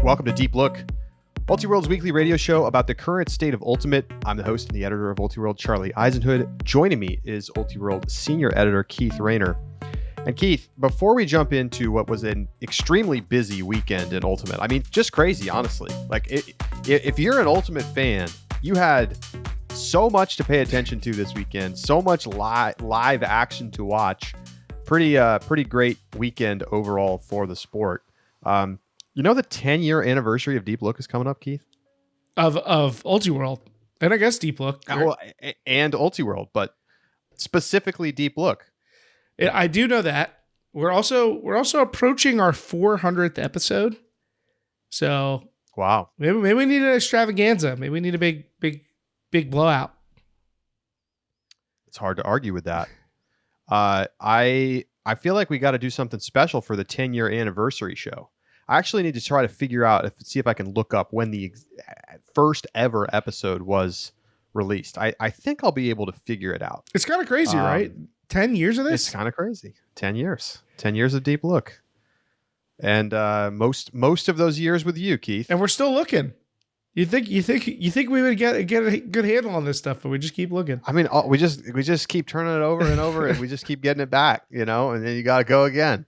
Welcome to Deep Look, Ultiworld's weekly radio show about the current state of Ultimate. I'm the host and the editor of Ultiworld, Charlie Eisenhood. Joining me is Ultiworld senior editor Keith Raynor. And Keith, before we jump into what was an extremely busy weekend in Ultimate, I mean, just crazy, honestly. Like, if you're an Ultimate fan, you had so much to pay attention to this weekend, so much live action to watch. Pretty great weekend overall for the sport. You know, the 10-year anniversary of Deep Look is coming up, Keith? Of Ultiworld. And I guess Deep Look. Well, and Ultiworld, but specifically Deep Look. I do know that. We're also approaching our 400th episode. So wow. Maybe we need an extravaganza. Maybe we need a big blowout. It's hard to argue with that. I feel like we got to do something special for the 10-year anniversary show. I actually need to try to figure out, see if I can look up when the first ever episode was released. I think I'll be able to figure it out. It's kind of crazy, right? 10 years of this? It's kind of crazy. 10 years. 10 years of Deep Look. And most of those years with you, Keith. And we're still looking. You think we would get a good handle on this stuff, but we just keep looking. I mean, we just keep turning it over and over, and we just keep getting it back, and then you got to go again.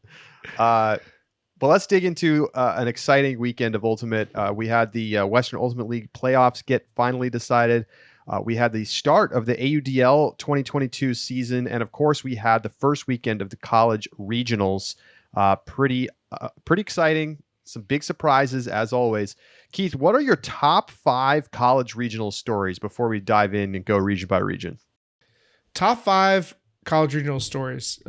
But let's dig into an exciting weekend of Ultimate. We had the Western Ultimate League playoffs get finally decided. We had the start of the AUDL 2022 season, and of course, we had the first weekend of the college regionals. Pretty exciting. Some big surprises as always. Keith, what are your top 5 college regional stories before we dive in and go region by region? Top 5 college regional stories.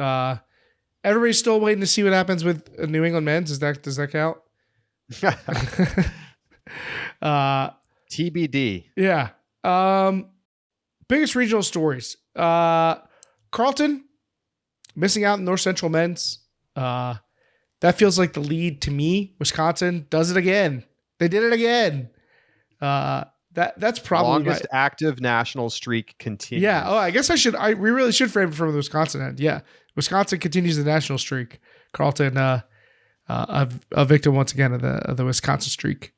Everybody's still waiting to see what happens with New England men's. Does that count? TBD. Yeah. Biggest regional stories. Carleton missing out in North Central men's. That feels like the lead to me. Wisconsin does it again. They did it again. That's probably longest active national streak continues. Yeah. Oh, I guess we really should frame it from the Wisconsin end. Yeah. Wisconsin continues the national streak. Carleton, a victim once again of the Wisconsin streak.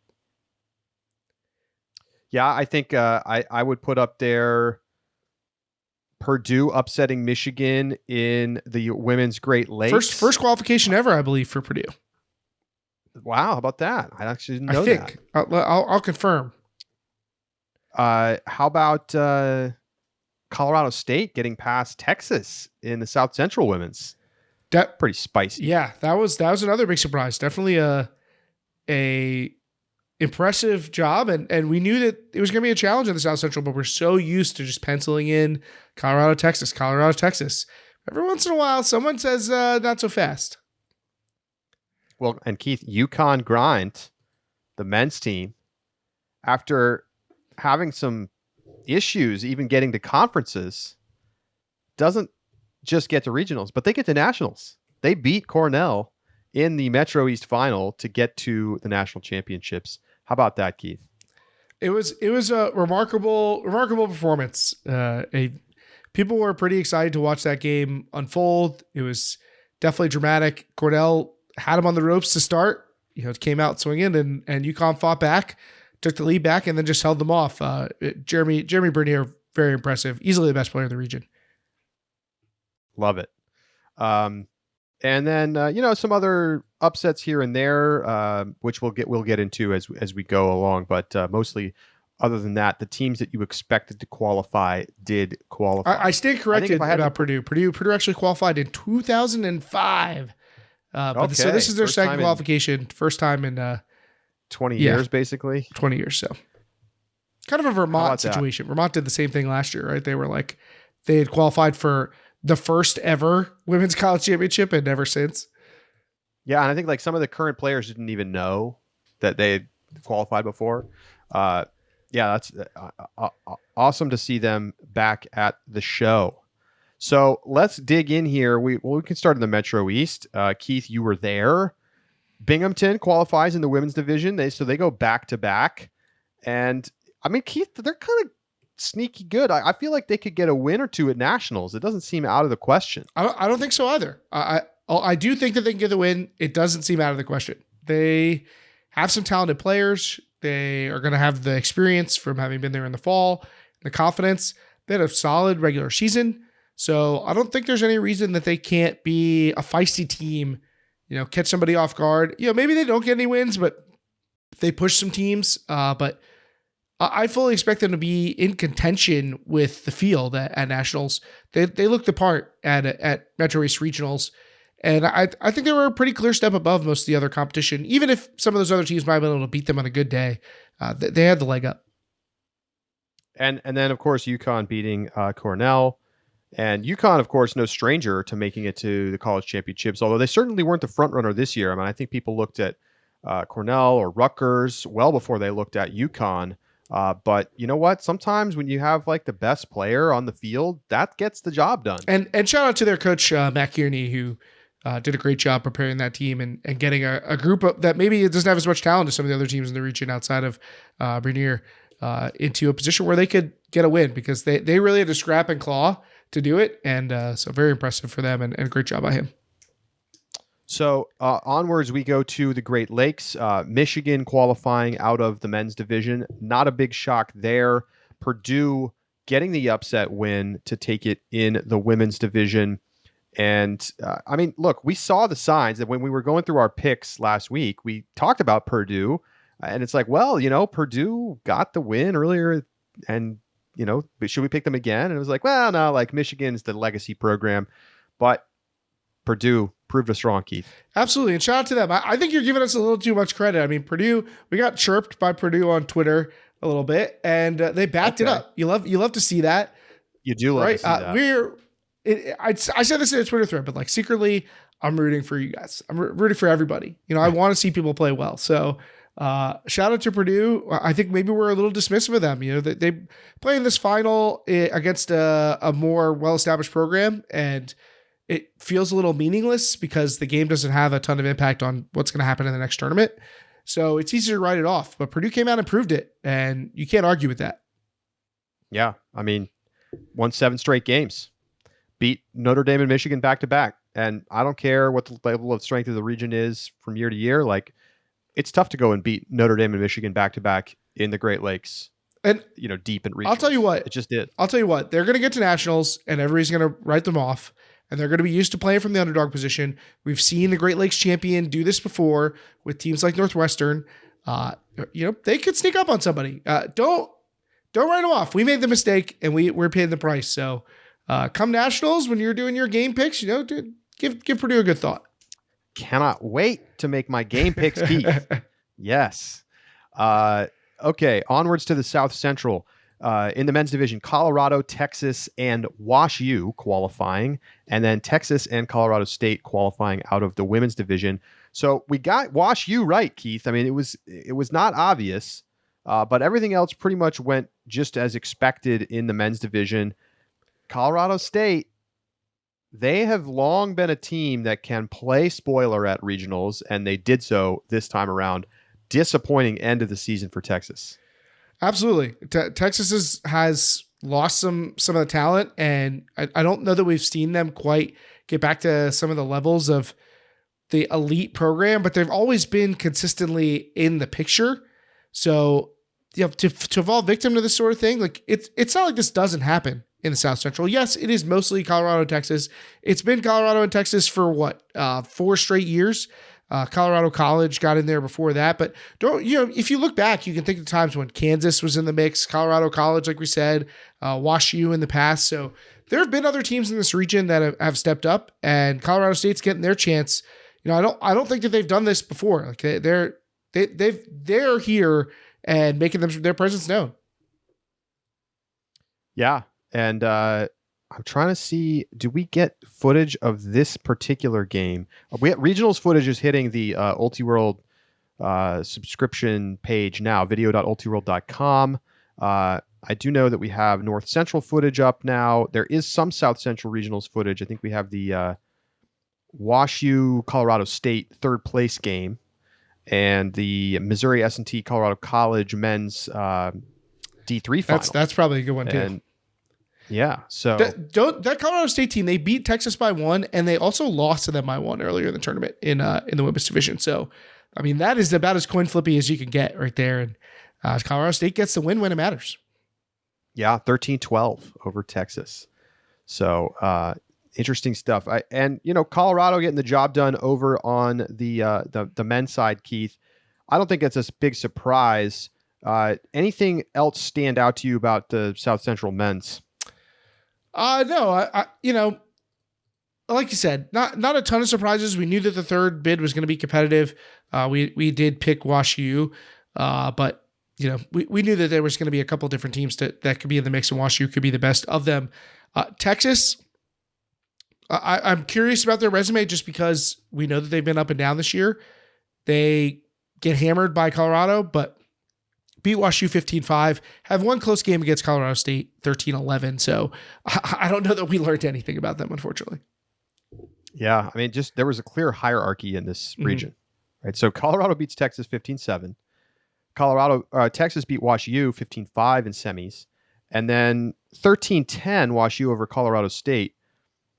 Yeah, I think I would put up there Purdue upsetting Michigan in the women's Great Lakes. First qualification ever, I believe, for Purdue. Wow, how about that? I actually didn't know that. I'll confirm. How about Colorado State getting past Texas in the South Central women's? That pretty spicy. Yeah, that was another big surprise. Definitely a impressive job, and we knew that it was going to be a challenge in the South Central, but we're so used to just penciling in Colorado, Texas. Every once in a while, someone says not so fast. Well, and Keith, UConn grind, the men's team, after having some issues even getting to conferences, doesn't just get to regionals, but they get to nationals. They beat Cornell in the Metro East final to get to the national championships. How about that, Keith? It was a remarkable performance. People were pretty excited to watch that game unfold. It was definitely dramatic. Cornell had them on the ropes to start. It came out swinging, and UConn fought back, took the lead back, and then just held them off. Jeremy Bernier, very impressive. Easily the best player in the region. Love it. And then, some other upsets here and there, which we'll get into as we go along. But mostly, other than that, the teams that you expected to qualify did qualify. I stand corrected about Purdue. Purdue actually qualified in 2005. So this is their second qualification. First time in 20 years, basically. 20 years, so. Kind of a Vermont situation. Vermont did the same thing last year, right? They had qualified for the first ever women's college championship and never since. Yeah, and I think some of the current players didn't even know that they had qualified before. That's awesome to see them back at the show. So let's dig in here. We can start in the Metro East. Keith, you were there. Binghamton qualifies in the women's division. They go back to back. And I mean, Keith, they're kind of sneaky good. I feel like they could get a win or two at nationals. It doesn't seem out of the question. I don't think so either. I do think that they can get the win. It doesn't seem out of the question. They have some talented players. They are going to have the experience from having been there in the fall, the confidence. They had a solid regular season. So I don't think there's any reason that they can't be a feisty team, catch somebody off guard. Maybe they don't get any wins, but they push some teams. But I fully expect them to be in contention with the field at Nationals. They looked the part at Metro East Regionals. And I think they were a pretty clear step above most of the other competition. Even if some of those other teams might have been able to beat them on a good day, they had the leg up. And then, of course, UConn beating Cornell. And UConn, of course, no stranger to making it to the college championships, although they certainly weren't the front runner this year. I mean, I think people looked at Cornell or Rutgers well before they looked at UConn. But you know what? Sometimes when you have like the best player on the field, that gets the job done. And shout out to their coach, Matt Kearney, who did a great job preparing that team and getting a group that maybe doesn't have as much talent as some of the other teams in the region outside of Rainier into a position where they could get a win, because they really had to scrap and claw to do it. And so very impressive for them and a great job by him. So onwards, we go to the Great Lakes. Michigan qualifying out of the men's division. Not a big shock there. Purdue getting the upset win to take it in the women's division. And I mean, look, we saw the signs that when we were going through our picks last week, we talked about Purdue, and it's like, well, Purdue got the win earlier, and should we pick them again? And it was like, well, no, like Michigan's the legacy program, but Purdue proved us wrong, Keith. Absolutely. And shout out to them. I think you're giving us a little too much credit. I mean, Purdue, we got chirped by Purdue on Twitter a little bit, and they backed it up. You love to see that. You do love to see that. I said this in a Twitter thread, but like secretly, I'm rooting for you guys. I'm rooting for everybody. I want to see people play well. So shout out to Purdue. I think maybe we're a little dismissive of them. They play in this final against a more well-established program, and it feels a little meaningless because the game doesn't have a ton of impact on what's going to happen in the next tournament. So it's easy to write it off, but Purdue came out and proved it, and you can't argue with that. Yeah. I mean, won 7 straight games. Beat Notre Dame and Michigan back-to-back. And I don't care what the level of strength of the region is from year to year. Like, it's tough to go and beat Notre Dame and Michigan back-to-back in the Great Lakes, and deep in region. I'll tell you what. It just did. I'll tell you what. They're going to get to nationals, and everybody's going to write them off, and they're going to be used to playing from the underdog position. We've seen the Great Lakes champion do this before with teams like Northwestern. They could sneak up on somebody. Don't write them off. We made the mistake, and we're paying the price. So come nationals, when you're doing your game picks, give Purdue a good thought. Cannot wait to make my game picks, Keith. Yes. Okay, onwards to the South Central. In the men's division, Colorado, Texas, and Wash U qualifying, and then Texas and Colorado State qualifying out of the women's division. So we got Wash U right, Keith. I mean, it was not obvious, but everything else pretty much went just as expected in the men's division. Colorado State, they have long been a team that can play spoiler at regionals, and they did so this time around. Disappointing end of the season for Texas. Absolutely. Texas has lost some of the talent, and I don't know that we've seen them quite get back to some of the levels of the elite program, but they've always been consistently in the picture. So to fall victim to this sort of thing, like it's not like this doesn't happen in the South Central. Yes, it is mostly Colorado, Texas. It's been Colorado and Texas for 4 straight years. Colorado College got in there before that, but if you look back, you can think of times when Kansas was in the mix, Colorado College, like we said, Wash U in the past. So there have been other teams in this region that have stepped up, and Colorado State's getting their chance. I don't think that they've done this before. Like they're here and making their presence known. Yeah. And I'm trying to see, do we get footage of this particular game? Regionals footage is hitting the UltiWorld subscription page now, video.ultiworld.com. I do know that we have North Central footage up now. There is some South Central regionals footage. I think we have the Wash U Colorado State third place game and the Missouri S&T Colorado College men's D3 final. That's probably a good one too. Yeah, so that Colorado State team, they beat Texas by 1, and they also lost to them by 1 earlier in the tournament in the women's division. So I mean, that is about as coin flippy as you can get right there. And Colorado State gets the win when it matters. Yeah, 13-12 over Texas. So interesting stuff. Colorado getting the job done over on the men's side, Keith. I don't think it's a big surprise. Anything else stand out to you about the South Central men's? No, like you said, not a ton of surprises. We knew that the third bid was going to be competitive. We did pick WashU, but we knew that there was going to be a couple different teams that could be in the mix, and WashU could be the best of them. Texas, I'm curious about their resume just because we know that they've been up and down this year. They get hammered by Colorado, but beat WashU 15-5, have one close game against Colorado State 13-11. So I don't know that we learned anything about them, unfortunately. Yeah, I mean, just there was a clear hierarchy in this region, right? So Colorado beats Texas 15-7. Texas beat WashU 15-5 in semis, and then 13-10 WashU over Colorado State.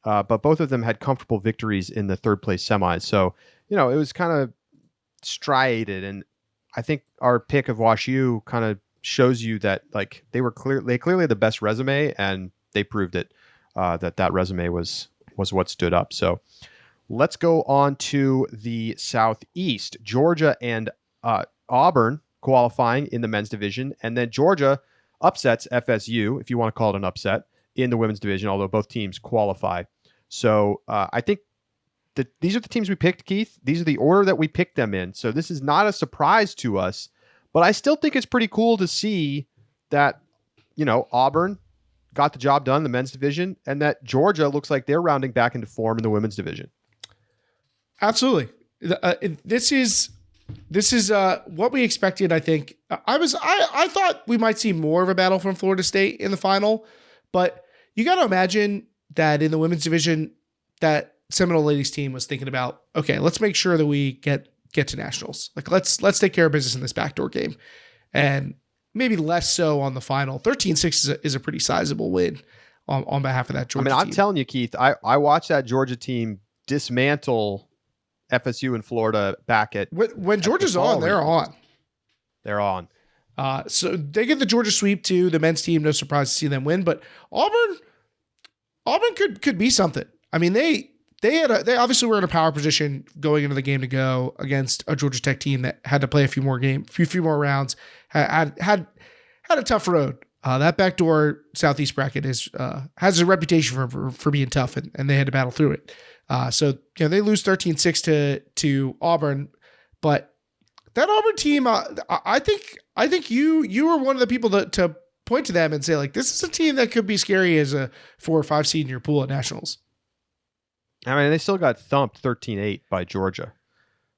But both of them had comfortable victories in the third place semis. So, it was kind of striated, and I think our pick of WashU kind of shows you that like they clearly had the best resume, and they proved it that resume was what stood up. So let's go on to the Southeast. Georgia and Auburn qualifying in the men's division, and then Georgia upsets FSU, if you want to call it an upset, in the women's division, although both teams qualify. So I think that these are the teams we picked, Keith. These are the order that we picked them in. So this is not a surprise to us, but I still think it's pretty cool to see that, Auburn got the job done in the men's division, and that Georgia looks like they're rounding back into form in the women's division. Absolutely. This is what we expected. I think I thought we might see more of a battle from Florida State in the final, but you got to imagine that in the women's division, that Seminole ladies team was thinking about, okay, let's make sure that we get to nationals. Like let's take care of business in this backdoor game, and maybe less so on the final. 13-6 is a pretty sizable win on behalf of that Georgia team. I'm telling you, Keith, I watched that Georgia team dismantle FSU and Florida back at when Georgia's on, they're on. They're on. So they get the Georgia sweep too. The men's team, no surprise to see them win, but Auburn could be something. I mean, they obviously were in a power position going into the game to go against a Georgia Tech team that had to play a few more rounds, had a tough road. That backdoor Southeast bracket has a reputation for being tough, and they had to battle through it. So they lose 13-6 to Auburn, but that Auburn team, I think you were one of the people to point to them and say, like, this is a team that could be scary as a 4 or 5 seed in your pool at nationals. I mean, they still got thumped 13-8 by Georgia.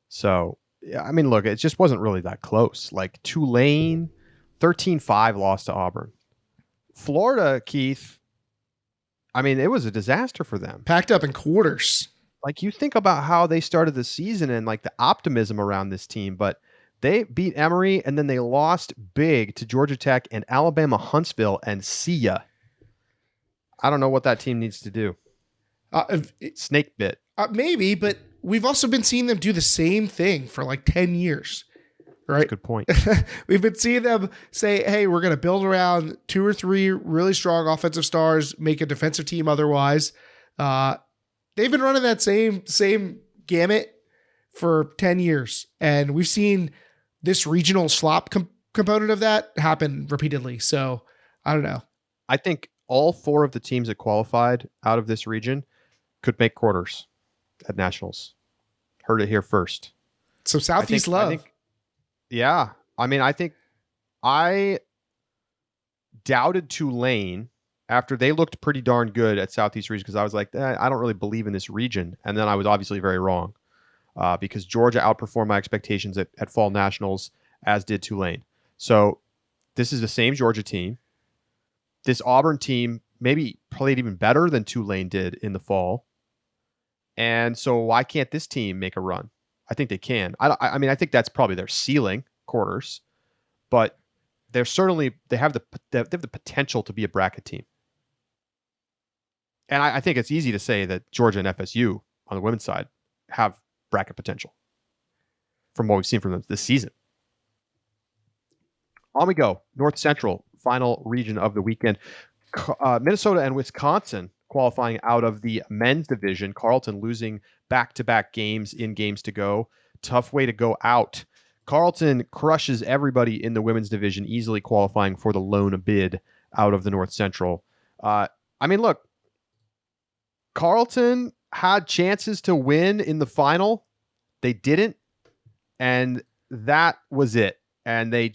So, I mean, look, it just wasn't really that close. Like Tulane, 13-5 lost to Auburn. Florida, Keith, I mean, it was a disaster for them. Packed up in quarters. Like, you think about how they started the season and like the optimism around this team, but they beat Emory and then they lost big to Georgia Tech and Alabama Huntsville, and see ya. I don't know what that team needs to do. Snake bit. Maybe, but we've also been seeing them do the same thing for like 10 years. Right? That's a good point. We've been seeing them say, hey, we're going to build around 2 or 3 really strong offensive stars, make a defensive team otherwise. They've been running that same gamut for 10 years. And we've seen this regional slop component of that happen repeatedly. So I don't know. I think all 4 of the teams that qualified out of this region could make quarters at nationals. Heard it here first. So Southeast love. Yeah. I mean, I think I doubted Tulane after they looked pretty darn good at Southeast region, because I was like, I don't really believe in this region. And then I was obviously very wrong because Georgia outperformed my expectations at fall nationals, as did Tulane. So this is the same Georgia team. This Auburn team maybe played even better than Tulane did in the fall. And so why can't this team make a run? I think they can. I mean, I think that's probably their ceiling, quarters, but they have the potential to be a bracket team. And I think it's easy to say that Georgia and FSU on the women's side have bracket potential. from what we've seen from them this season. On we go. North Central, final region of the weekend. Minnesota and Wisconsin qualifying out of the men's division. Carleton losing back-to-back games in games to go. Tough way to go out. Carleton crushes everybody in the women's division, easily qualifying for the lone bid out of the North Central. Look, Carleton had chances to win in the final. They didn't, and that was it. And they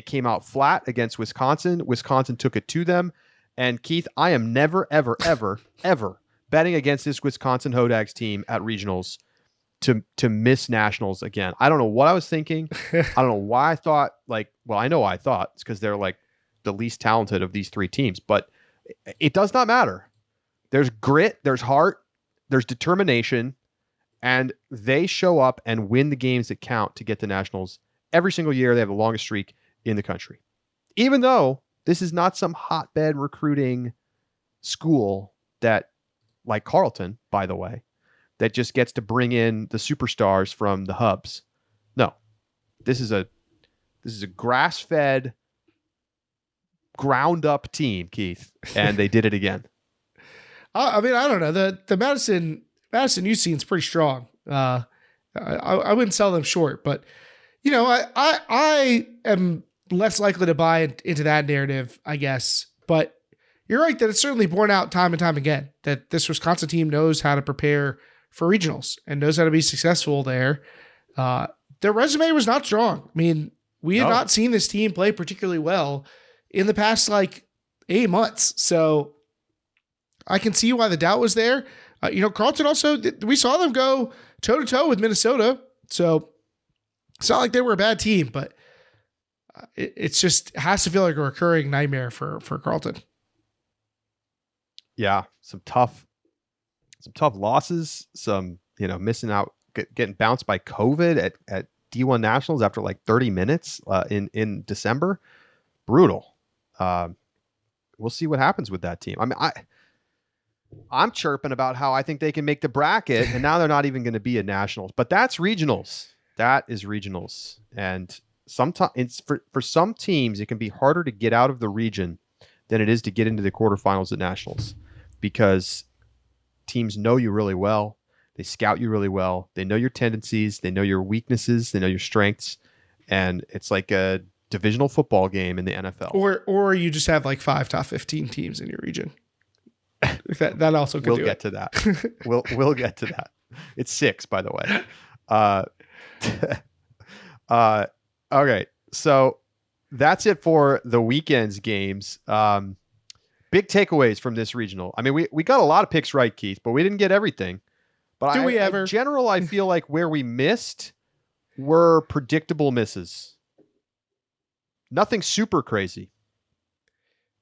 came out flat against Wisconsin. Wisconsin took it to them. And Keith, I am never, ever, ever, ever betting against this Wisconsin Hodags team at regionals to miss nationals again. I don't know what I was thinking. I don't know why I thought I know why I thought. It's because they're like the least talented of these three teams, but it does not matter. There's grit, there's heart, there's determination, and they show up and win the games that count to get to nationals every single year. They have the longest streak in the country. Even though this is not some hotbed recruiting school that, like Carleton, by the way, that just gets to bring in the superstars from the hubs. No, this is a grass-fed, ground-up team, Keith, and they did it again. I don't know. The Madison U scene is pretty strong. I wouldn't sell them short, but I am less likely to buy into that narrative, I guess. But you're right that it's certainly borne out time and time again that this Wisconsin team knows how to prepare for regionals and knows how to be successful there. Their resume was not strong. I mean, we had not seen this team play particularly well in the past 8 months. So I can see why the doubt was there. Carleton also, we saw them go toe-to-toe with Minnesota. So it's not like they were a bad team, but it has to feel like a recurring nightmare for Carleton. Yeah, some tough losses, some, missing out, getting bounced by COVID at D1 Nationals after 30 minutes in December. Brutal. We'll see what happens with that team. I mean, I'm chirping about how I think they can make the bracket, and now they're not even going to be at nationals. But that's regionals. That is regionals. And sometimes for some teams, it can be harder to get out of the region than it is to get into the quarterfinals at nationals, because teams know you really well. They scout you really well. They know your tendencies. They know your weaknesses. They know your strengths. And it's like a divisional football game in the NFL. Or you just have 5 top 15 teams in your region. That also could we'll get to that. We'll get to that. It's 6, by the way. Okay. So that's it for the weekend's games. Big takeaways from this regional. I mean, we got a lot of picks right, Keith, but we didn't get everything. But we ever? In general, I feel like where we missed were predictable misses. Nothing super crazy.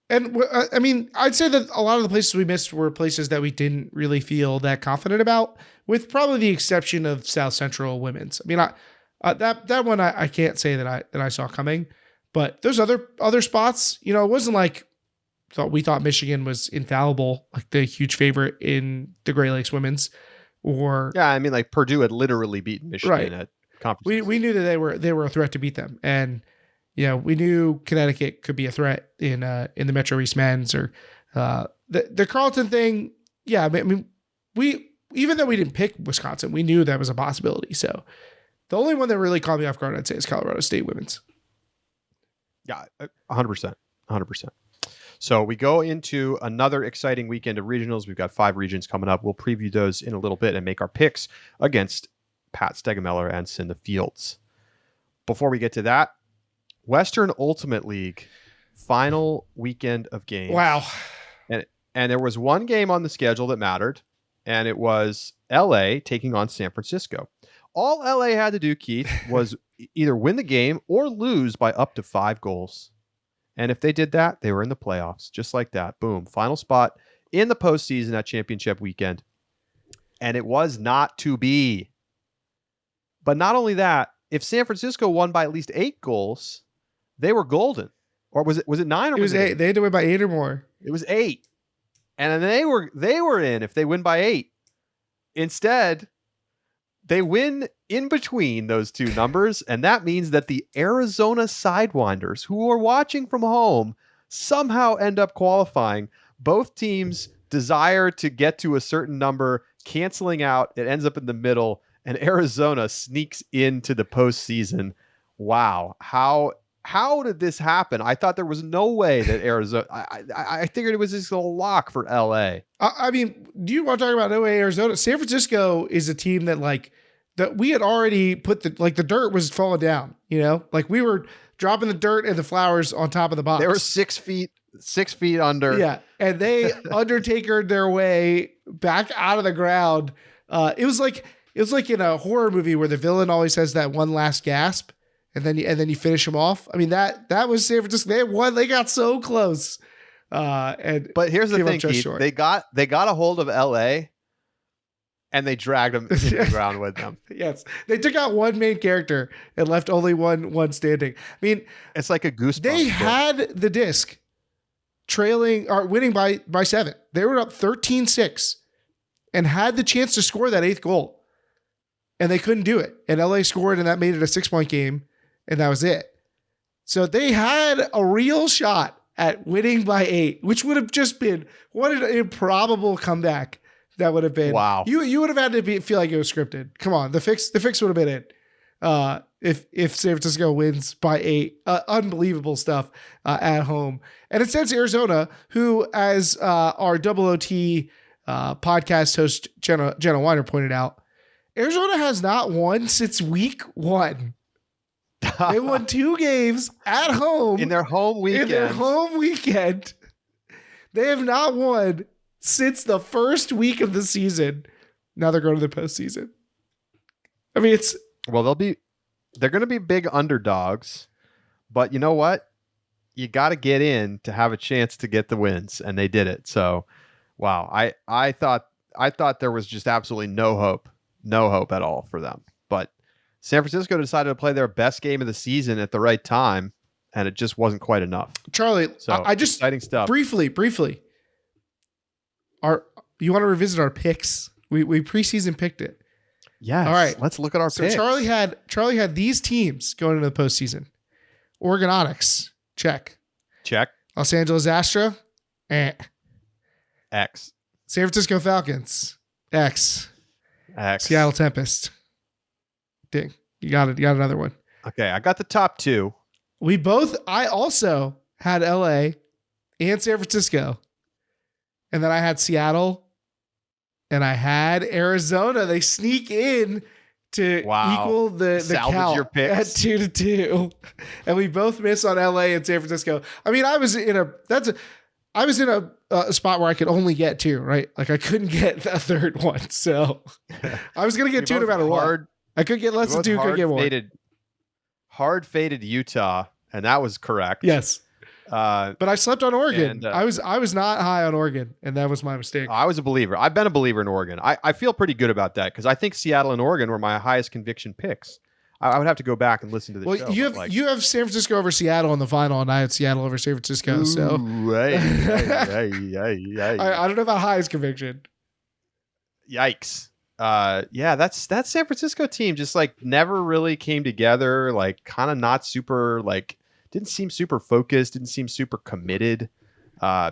And I'd say that a lot of the places we missed were places that we didn't really feel that confident about, with probably the exception of South Central women's. I mean, that one I can't say that I saw coming, but those other spots, it wasn't like we thought Michigan was infallible, like the huge favorite in the Great Lakes women's, or Purdue had literally beaten Michigan at conference. We knew that they were a threat to beat them, and we knew Connecticut could be a threat in the Metro East men's, or the Carleton thing. Yeah, I mean, we, even though we didn't pick Wisconsin, we knew that was a possibility. So the only one that really caught me off guard, I'd say, is Colorado State women's. Yeah, 100%. So we go into another exciting weekend of regionals. We've got 5 regions coming up. We'll preview those in a little bit and make our picks against Pat Stegemeller and Cinda Fields. Before we get to that, Western Ultimate League, final weekend of games. Wow. And there was one game on the schedule that mattered, and it was LA taking on San Francisco. All LA had to do, Keith, was either win the game or lose by up to 5 goals. And if they did that, they were in the playoffs, just like that. Boom. Final spot in the postseason at championship weekend. And it was not to be. But not only that, if San Francisco won by at least 8 goals, they were golden. Or was it 9 or it was 8? They had to win by 8 or more. It was 8. And then they were in if they win by 8. Instead, They win in between those two numbers, and that means that the Arizona Sidewinders, who are watching from home, somehow end up qualifying. Both teams desire to get to a certain number, canceling out. It ends up in the middle, and Arizona sneaks into the postseason. Wow. How did this happen? I thought there was no way that Arizona. I figured it was just a lock for LA. I mean, do you want to talk about no way Arizona? San Francisco is a team that that we had already put the dirt was falling down. Like we were dropping the dirt and the flowers on top of the box. They were 6 feet under. Yeah, and they Undertakered their way back out of the ground. It was like in a horror movie where the villain always has that one last gasp. And then you finish them off. I mean, that was San Francisco. They won. They got so close. But here's the thing, Keith. They got a hold of LA, and they dragged them into the ground with them. Yes, they took out one main character and left only one standing. I mean, it's like a Goosebumps. They had the disc trailing or winning by 7. They were up 13-6 and had the chance to score that 8th goal, and they couldn't do it. And LA scored, and that made it a 6-point game. And that was it. So they had a real shot at winning by 8, which would have just been what an improbable comeback that would have been. Wow. You would have had to feel like it was scripted. Come on, the fix would have been it. If San Francisco wins by 8, unbelievable stuff at home. And it says Arizona, who, as our Double OT podcast host Jenna Weiner pointed out, Arizona has not won since week 1. They won 2 games at home. In their home weekend. They have not won since the first week of the season. Now they're going to the postseason. I mean, they're going to be big underdogs, but you know what? You got to get in to have a chance to get the wins, and they did it. So, wow. I thought there was just absolutely no hope at all for them. But San Francisco decided to play their best game of the season at the right time, and it just wasn't quite enough. Charlie, so I just exciting stuff. Briefly. You want to revisit our picks? We preseason picked it. Yes. All right. Let's look at our picks. Charlie had these teams going into the postseason. Oregon Onyx, check. Los Angeles Astra, X. San Francisco Falcons, X. X. Seattle Tempest. Ding. You got it. You got another one. Okay, I got the top 2. I also had LA and San Francisco. And then I had Seattle and I had Arizona. They sneak in to equal the count your picks. at 2-2. And we both miss on LA and San Francisco. I mean, I was in a spot where I could only get 2, right? Like I couldn't get a third one. So I was going to get 2 no matter what. I could get less than 2, could get 1. Hard faded Utah, and that was correct. Yes. But I slept on Oregon. I was not high on Oregon, and that was my mistake. I was a believer. I've been a believer in Oregon. I feel pretty good about that because I think Seattle and Oregon were my highest conviction picks. I would have to go back and listen to the show. You have San Francisco over Seattle in the final, and I had Seattle over San Francisco. So I don't know about highest conviction. Yikes. Yeah, that's San Francisco team just like never really came together, like kind of not super, like didn't seem super focused, didn't seem super committed,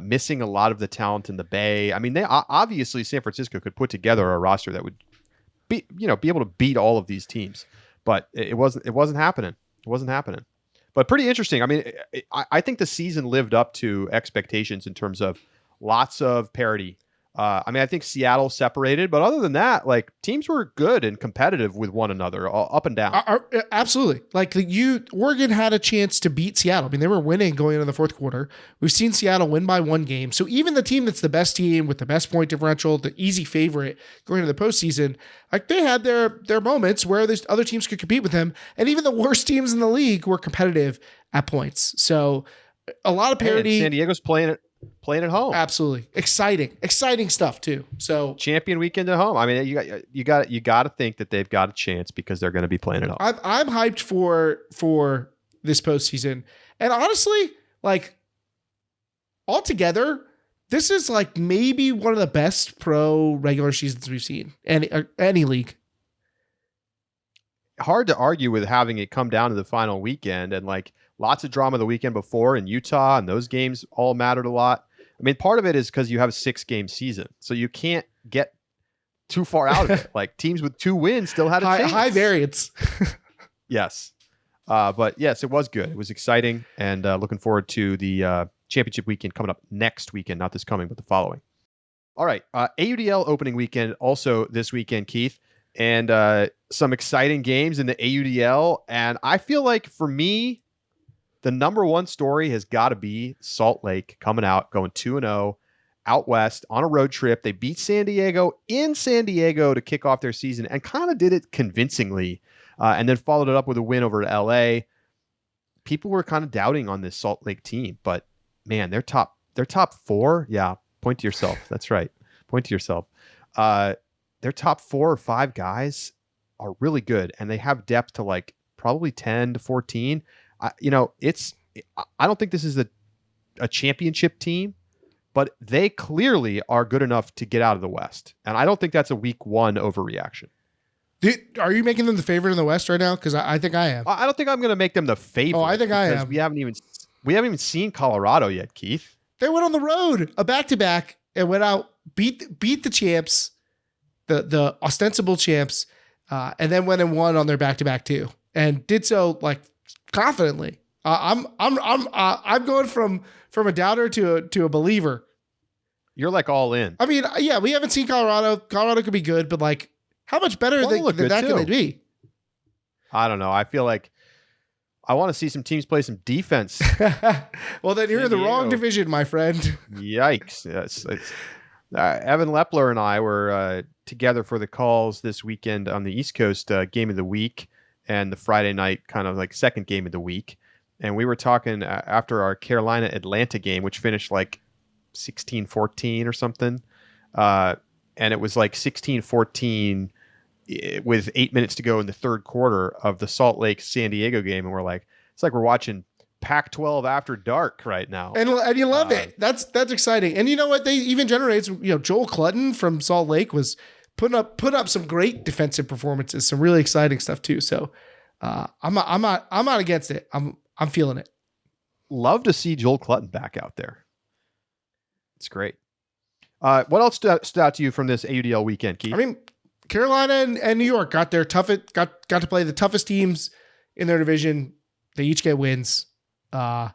missing a lot of the talent in the Bay. I mean, they obviously San Francisco could put together a roster that would be able to beat all of these teams, but it wasn't happening. It wasn't happening. But pretty interesting. I mean, I think the season lived up to expectations in terms of lots of parity. I mean, I think Seattle separated, but other than that, like teams were good and competitive with one another, all up and down. Absolutely. Like Oregon had a chance to beat Seattle. I mean, they were winning going into the fourth quarter. We've seen Seattle win by 1 game. So even the team that's the best team with the best point differential, the easy favorite going into the postseason, like they had their moments where these other teams could compete with them. And even the worst teams in the league were competitive at points. So a lot of parity. San Diego's playing at home. Absolutely. Exciting stuff too. So champion weekend at home. I mean, you got to think that they've got a chance because they're going to be playing at home. I'm hyped for this postseason. And honestly, like altogether, this is like maybe one of the best pro regular seasons we've seen any league. hard to argue with having it come down to the final weekend, and like lots of drama the weekend before in Utah, and those games all mattered a lot. I mean, part of it is because you have a 6-game season, so you can't get too far out of it. Like teams with 2 wins still had a chance. High variance. Yes. But yes, it was good. It was exciting, and looking forward to the championship weekend coming up next weekend, not this coming, but the following. All right. AUDL opening weekend also this weekend, Keith, and some exciting games in the AUDL. And I feel like for me, the number one story has got to be Salt Lake coming out, going 2-0 out west on a road trip. They beat San Diego in San Diego to kick off their season and kind of did it convincingly, and then followed it up with a win over LA. People were kind of doubting on this Salt Lake team, but man, they're top 4. Yeah. Point to yourself. That's right. Point to yourself. Their top 4 or 5 guys are really good, and they have depth to like probably 10 to 14. I don't think this is a championship team, but they clearly are good enough to get out of the West. And I don't think that's a week 1 overreaction. Are you making them the favorite in the West right now? Because I think I am. I don't think I'm going to make them the favorite. Oh, I think I am. We haven't even seen Colorado yet, Keith. They went on the road, a back-to-back, and went out, beat the champs, the ostensible champs, and then went and won on their back-to-back too, and did so like confidently. I'm going from a doubter to a believer. You're like all in. I mean, yeah, we haven't seen Colorado. Colorado could be good, but like, how much better than that can they be? I don't know. I feel like I want to see some teams play some defense. Well, then you're in the wrong division, my friend. Yikes. Yes. Evan Lepler and I were together for the calls this weekend on the East Coast game of the week and the Friday night kind of like second game of the week. And we were talking after our Carolina-Atlanta game, which finished like 16-14 or something. And it was like 16-14 with 8 minutes to go in the third quarter of the Salt Lake San Diego game. And we're like, it's like we're watching Pac-12 after dark right now. And you love it. That's exciting. And you know what? They even generates, Joel Clutton from Salt Lake was putting up some great defensive performances, some really exciting stuff too. So I'm not against it. I'm feeling it. Love to see Joel Clutton back out there. It's great. What else stood out to you from this AUDL weekend, Keith? I mean, Carolina and New York got to play the toughest teams in their division. They each get wins. They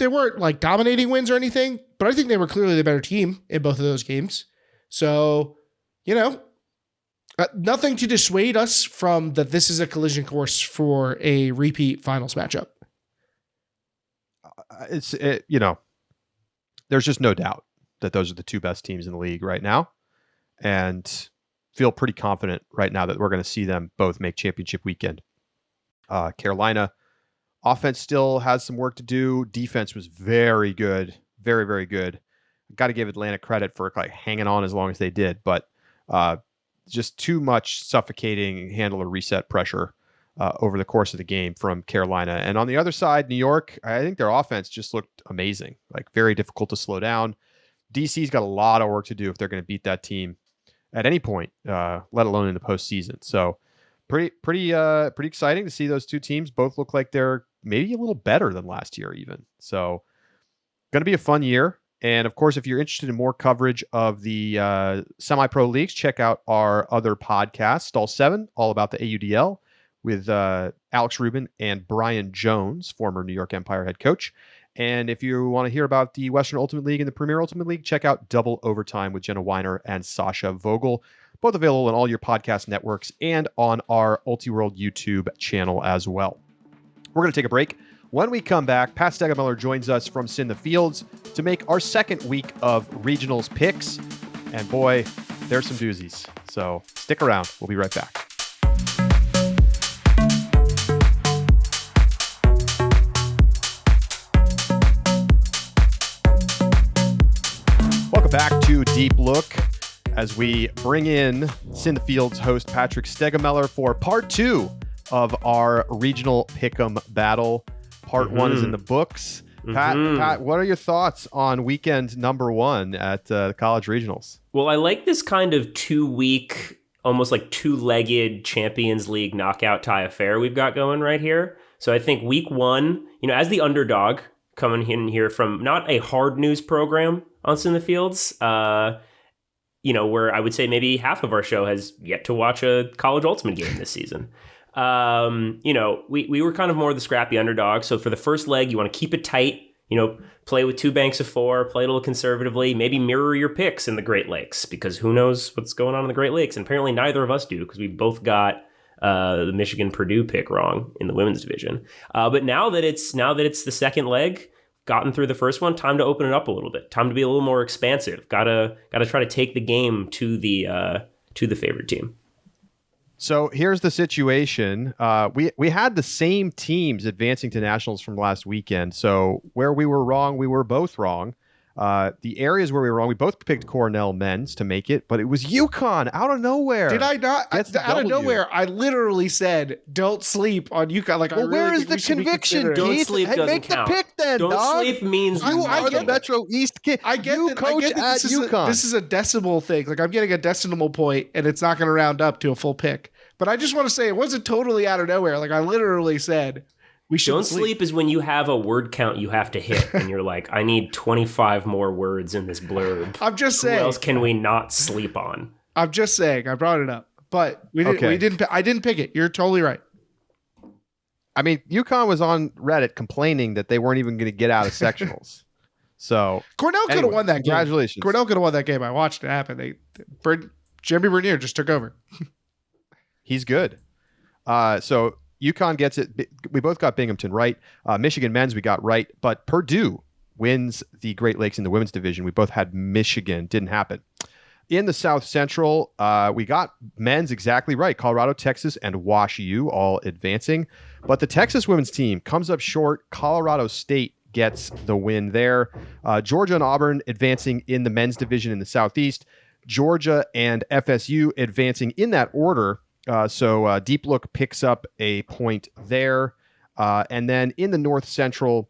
weren't like dominating wins or anything, but I think they were clearly the better team in both of those games. So, nothing to dissuade us from that this is a collision course for a repeat finals matchup. There's just no doubt that those are the 2 best teams in the league right now, and feel pretty confident right now that we're going to see them both make championship weekend. Carolina offense still has some work to do. Defense was very good. Very, very good. Got to give Atlanta credit for like hanging on as long as they did, but just too much suffocating handle or reset pressure over the course of the game from Carolina. And on the other side, New York, I think their offense just looked amazing, like very difficult to slow down. DC's got a lot of work to do if they're going to beat that team at any point, let alone in the postseason. So pretty exciting to see those 2 teams both look like they're maybe a little better than last year even. So going to be a fun year. And of course, if you're interested in more coverage of the semi-pro leagues, check out our other podcast, Stall 7, all about the AUDL with Alex Rubin and Brian Jones, former New York Empire head coach. And if you want to hear about the Western Ultimate League and the Premier Ultimate League, check out Double Overtime with Jenna Weiner and Sasha Vogel, both available on all your podcast networks and on our UltiWorld YouTube channel as well. We're going to take a break. When we come back, Pat Stegemeller joins us from Sin the Fields to make our second week of regionals picks. And boy, there's some doozies. So stick around. We'll be right back. Welcome back to Deep Look as we bring in Sin the Fields host Patrick Stegemeller for part 2 of our regional pick'em battle. Part 1 is in the books. Pat, what are your thoughts on weekend number 1 at the college regionals? Well, I like this kind of 2-week almost like two-legged Champions League knockout tie affair we've got going right here. So I think week one, as the underdog coming in here from not a hard news program on In the Fields, where I would say maybe half of our show has yet to watch a college ultimate game this season. We were kind of more the scrappy underdog. So for the first leg, you want to keep it tight, play with 2 banks of 4, play a little conservatively, maybe mirror your picks in the Great Lakes, because who knows what's going on in the Great Lakes. And apparently neither of us do, because we both got the Michigan-Purdue pick wrong in the women's division. But now that it's the second leg, gotten through the first one, time to open it up a little bit. Time to be a little more expansive. Gotta try to take the game to the favorite team. So here's the situation. We had the same teams advancing to nationals from last weekend. So where we were wrong, we were both wrong. The areas where we were wrong, we both picked Cornell men's to make it, but it was UConn out of nowhere. Did I not? Out of nowhere, I literally said, "Don't sleep on UConn." Like, well, where is the conviction? Don't sleep doesn't make count. The pick then, Don't dog. sleep means you are the Metro East kid. I get you that. coach I get that at UConn. This is a decimal thing. Like, I'm getting a decimal point, and it's not going to round up to a full pick. But I just want to say it wasn't totally out of nowhere. Like, I literally said, we should Don't sleep is when you have a word count you have to hit, and you're like, I need 25 more words in this blurb. I'm just saying. Who else can we not sleep on? I'm just saying. I brought it up, but we didn't. Okay. We didn't. I didn't pick it. You're totally right. I mean, UConn was on Reddit complaining that they weren't even going to get out of sectionals. So Cornell could have won that game. Congratulations. Cornell could have won that game. I watched it happen. Jimmy Bernier just took over. He's good. So UConn gets it. We both got Binghamton right. Michigan men's we got right, but Purdue wins the Great Lakes in the women's division. We both had Michigan. Didn't happen. In the South Central, we got men's exactly right. Colorado, Texas, and Wash U all advancing. But the Texas women's team comes up short. Colorado State gets the win there. Georgia and Auburn advancing in the men's division in the Southeast. Georgia and FSU advancing in that order. So Deep Look picks up a point there. And then in the North Central,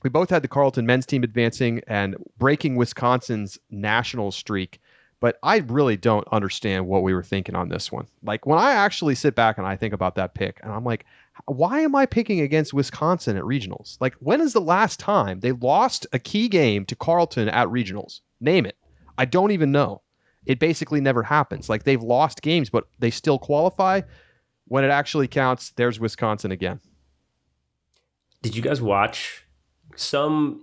we both had the Carleton men's team advancing and breaking Wisconsin's national streak. But I really don't understand what we were thinking on this one. Like, when I actually sit back and I think about that pick, and I'm like, why am I picking against Wisconsin at regionals? Like, when is the last time they lost a key game to Carleton at regionals? Name it. I don't even know. It basically never happens. Like, they've lost games, but they still qualify. When it actually counts, there's Wisconsin again. Did you guys watch? Some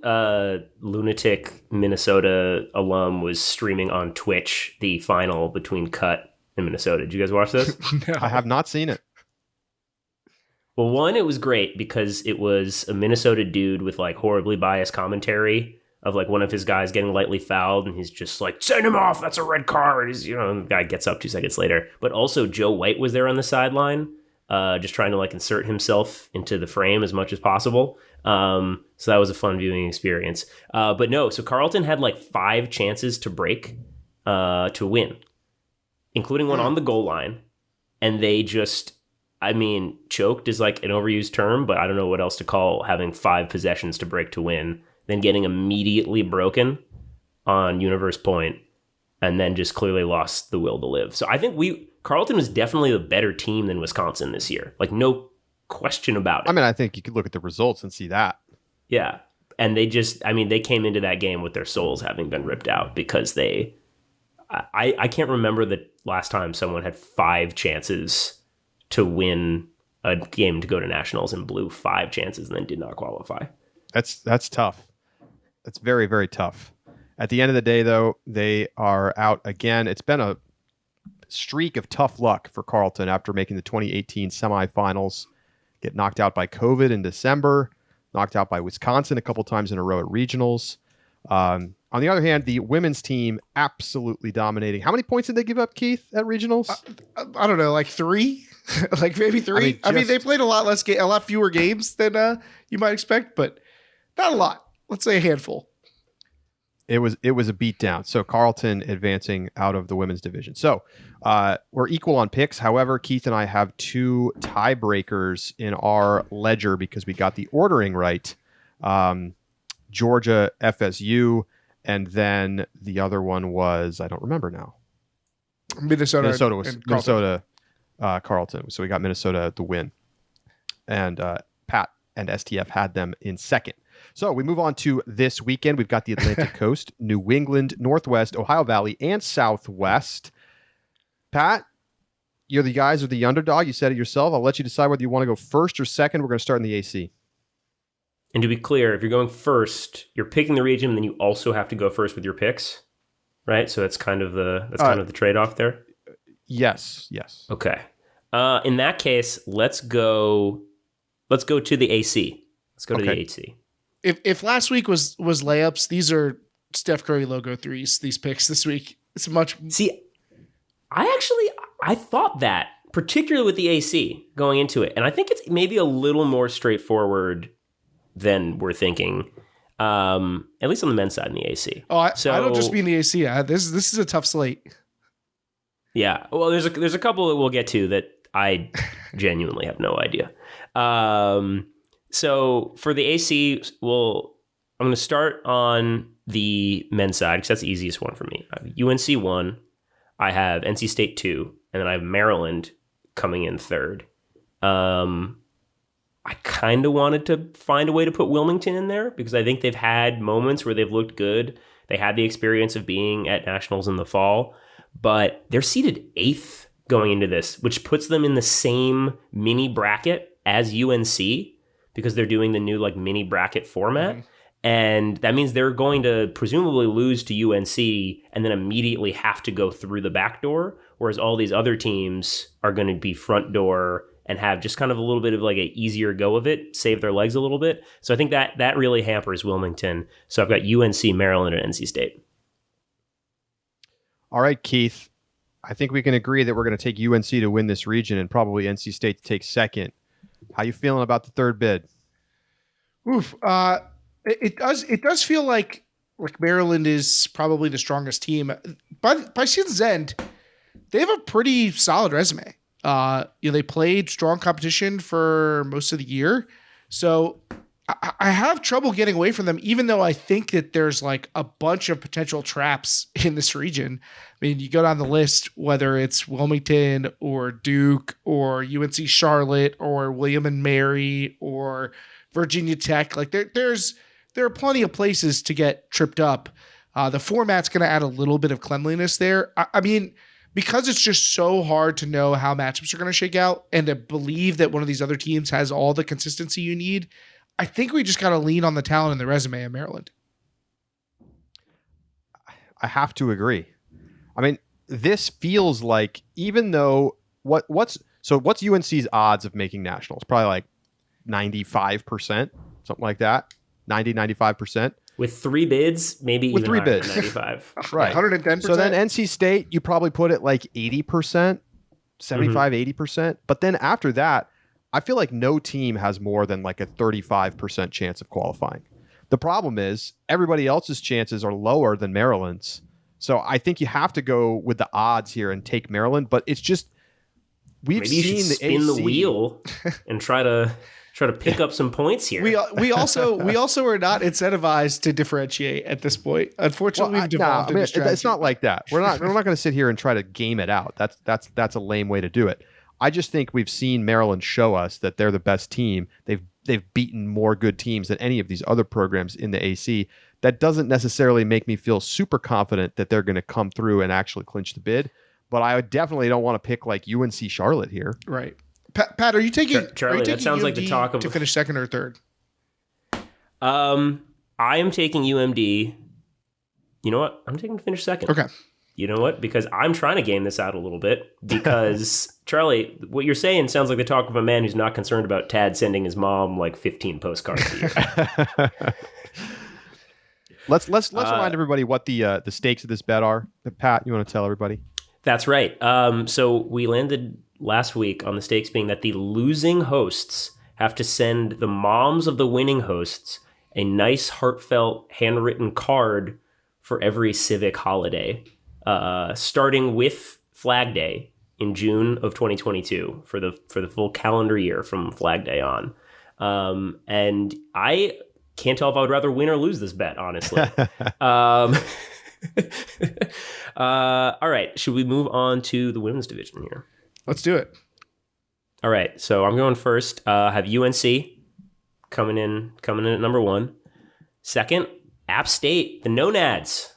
lunatic Minnesota alum was streaming on Twitch the final between Cut and Minnesota. Did you guys watch this? No. I have not seen it. Well, one, it was great because it was a Minnesota dude with like horribly biased commentary of like one of his guys getting lightly fouled, and he's just like, send him off, that's a red card. He's, and the guy gets up 2 seconds later. But also Joe White was there on the sideline, just trying to like insert himself into the frame as much as possible. So that was a fun viewing experience. But no, so Carleton had like 5 chances to break, to win, including one on the goal line. And they just, choked is like an overused term, but I don't know what else to call having 5 possessions to break to win, then getting immediately broken on Universe Point, and then just clearly lost the will to live. So I think Carleton was definitely a better team than Wisconsin this year. Like, no question about it. I think you could look at the results and see that. Yeah. And they just, they came into that game with their souls having been ripped out because I can't remember the last time someone had 5 chances to win a game to go to nationals and blew 5 chances and then did not qualify. That's tough. That's very, very tough. At the end of the day, though, they are out again. It's been a streak of tough luck for Carleton after making the 2018 semifinals, get knocked out by COVID in December, knocked out by Wisconsin a couple times in a row at regionals. On the other hand, the women's team absolutely dominating. How many points did they give up, Keith, at regionals? I don't know, like 3, like maybe 3. They played a lot fewer games than you might expect, but not a lot. Let's say a handful. It was a beatdown. So Carleton advancing out of the women's division. So we're equal on picks. However, Keith and I have 2 tiebreakers in our ledger because we got the ordering right. Georgia, FSU, and then the other one was, I don't remember now. Minnesota was and Carlton. Minnesota, Carlton. So we got Minnesota to win, and Pat and STF had them in second. So we move on to this weekend. We've got the Atlantic Coast, New England, Northwest, Ohio Valley, and Southwest. Pat, you're the guys with the underdog. You said it yourself. I'll let you decide whether you want to go first or second. We're going to start in the AC. And to be clear, if you're going first, you're picking the region, and then you also have to go first with your picks, right? So that's kind of the trade-off there. Yes. Okay. In that case, let's go to the AC. Let's go to the AC. If last week was layups, these are Steph Curry logo threes. These picks this week. It's much. See, I thought that, particularly with the AC going into it, and I think it's maybe a little more straightforward than we're thinking. At least on the men's side in the AC. I don't just mean the AC. This is a tough slate. Yeah. Well, there's a couple that we'll get to that I genuinely have no idea. So for the AC, I'm going to start on the men's side because that's the easiest one for me. I have UNC 1, I have NC State 2, and then I have Maryland coming in third. I kind of wanted to find a way to put Wilmington in there because I think they've had moments where they've looked good. They had the experience of being at nationals in the fall, but they're seeded 8th going into this, which puts them in the same mini bracket as UNC because they're doing the new like mini bracket format. Mm-hmm. And that means they're going to presumably lose to UNC and then immediately have to go through the back door, whereas all these other teams are going to be front door and have just kind of a little bit of like an easier go of it, save their legs a little bit. So I think that really hampers Wilmington. So I've got UNC, Maryland, and NC State. All right, Keith. I think we can agree that we're going to take UNC to win this region and probably NC State to take second. How you feeling about the third bid? Oof. It does feel like Maryland is probably the strongest team. By season's end, they have a pretty solid resume. They played strong competition for most of the year. So I have trouble getting away from them, even though I think that there's like a bunch of potential traps in this region. I mean, you go down the list, whether it's Wilmington or Duke or UNC Charlotte or William and Mary or Virginia Tech. Like there are plenty of places to get tripped up. The format's going to add a little bit of cleanliness there. I mean, because it's just so hard to know how matchups are going to shake out and to believe that one of these other teams has all the consistency you need, I think we just got to lean on the talent and the resume in Maryland. I have to agree. I mean, this feels like, even though what's UNC's odds of making nationals? Probably like 95%, something like that. 90-95%. With 3 bids, maybe with even 3 bids. 95. Right. 110%. So then NC State, you probably put it like 80%, 75-80%. But then after that, I feel like no team has more than like a 35% chance of qualifying. The problem is everybody else's chances are lower than Maryland's. So I think you have to go with the odds here and take Maryland. But it's just, maybe you should spin the wheel and try to pick up some points here. We also are not incentivized to differentiate at this point. Unfortunately, we've developed a strategy. It's not like that. We're not going to sit here and try to game it out. That's a lame way to do it. I just think we've seen Maryland show us that they're the best team. They've beaten more good teams than any of these other programs in the AC. That doesn't necessarily make me feel super confident that they're going to come through and actually clinch the bid. But I definitely don't want to pick like UNC Charlotte here. Right. Pat, are you taking Charlie? That sounds like the talk of to finish second or third. I am taking UMD. You know what? I'm taking to finish second. Okay. You know what? Because I'm trying to game this out a little bit. Because Charlie, what you're saying sounds like the talk of a man who's not concerned about Tad sending his mom like 15 postcards a year. Let's remind everybody what the stakes of this bet are. Pat, you want to tell everybody? That's right. So we landed last week on the stakes being that the losing hosts have to send the moms of the winning hosts a nice, heartfelt, handwritten card for every civic holiday, starting with Flag Day in June of 2022 for the full calendar year from Flag Day on. And I can't tell if I would rather win or lose this bet, honestly. All right. Should we move on to the women's division here? Let's do it. All right. So I'm going first. Have UNC coming in at number 1. Second, App State, the Nonads.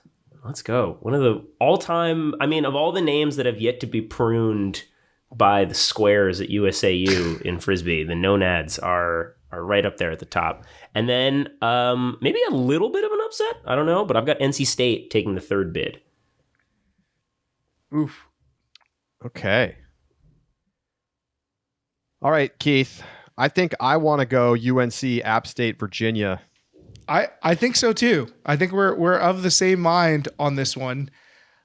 Let's go. One of the all-time, of all the names that have yet to be pruned by the squares at USAU in Frisbee, the Nonads are right up there at the top. And then maybe a little bit of an upset. I don't know, but I've got NC State taking the 3rd bid. Oof. Okay. All right, Keith. I think I want to go UNC, App State, Virginia. I think so too. I think we're of the same mind on this one.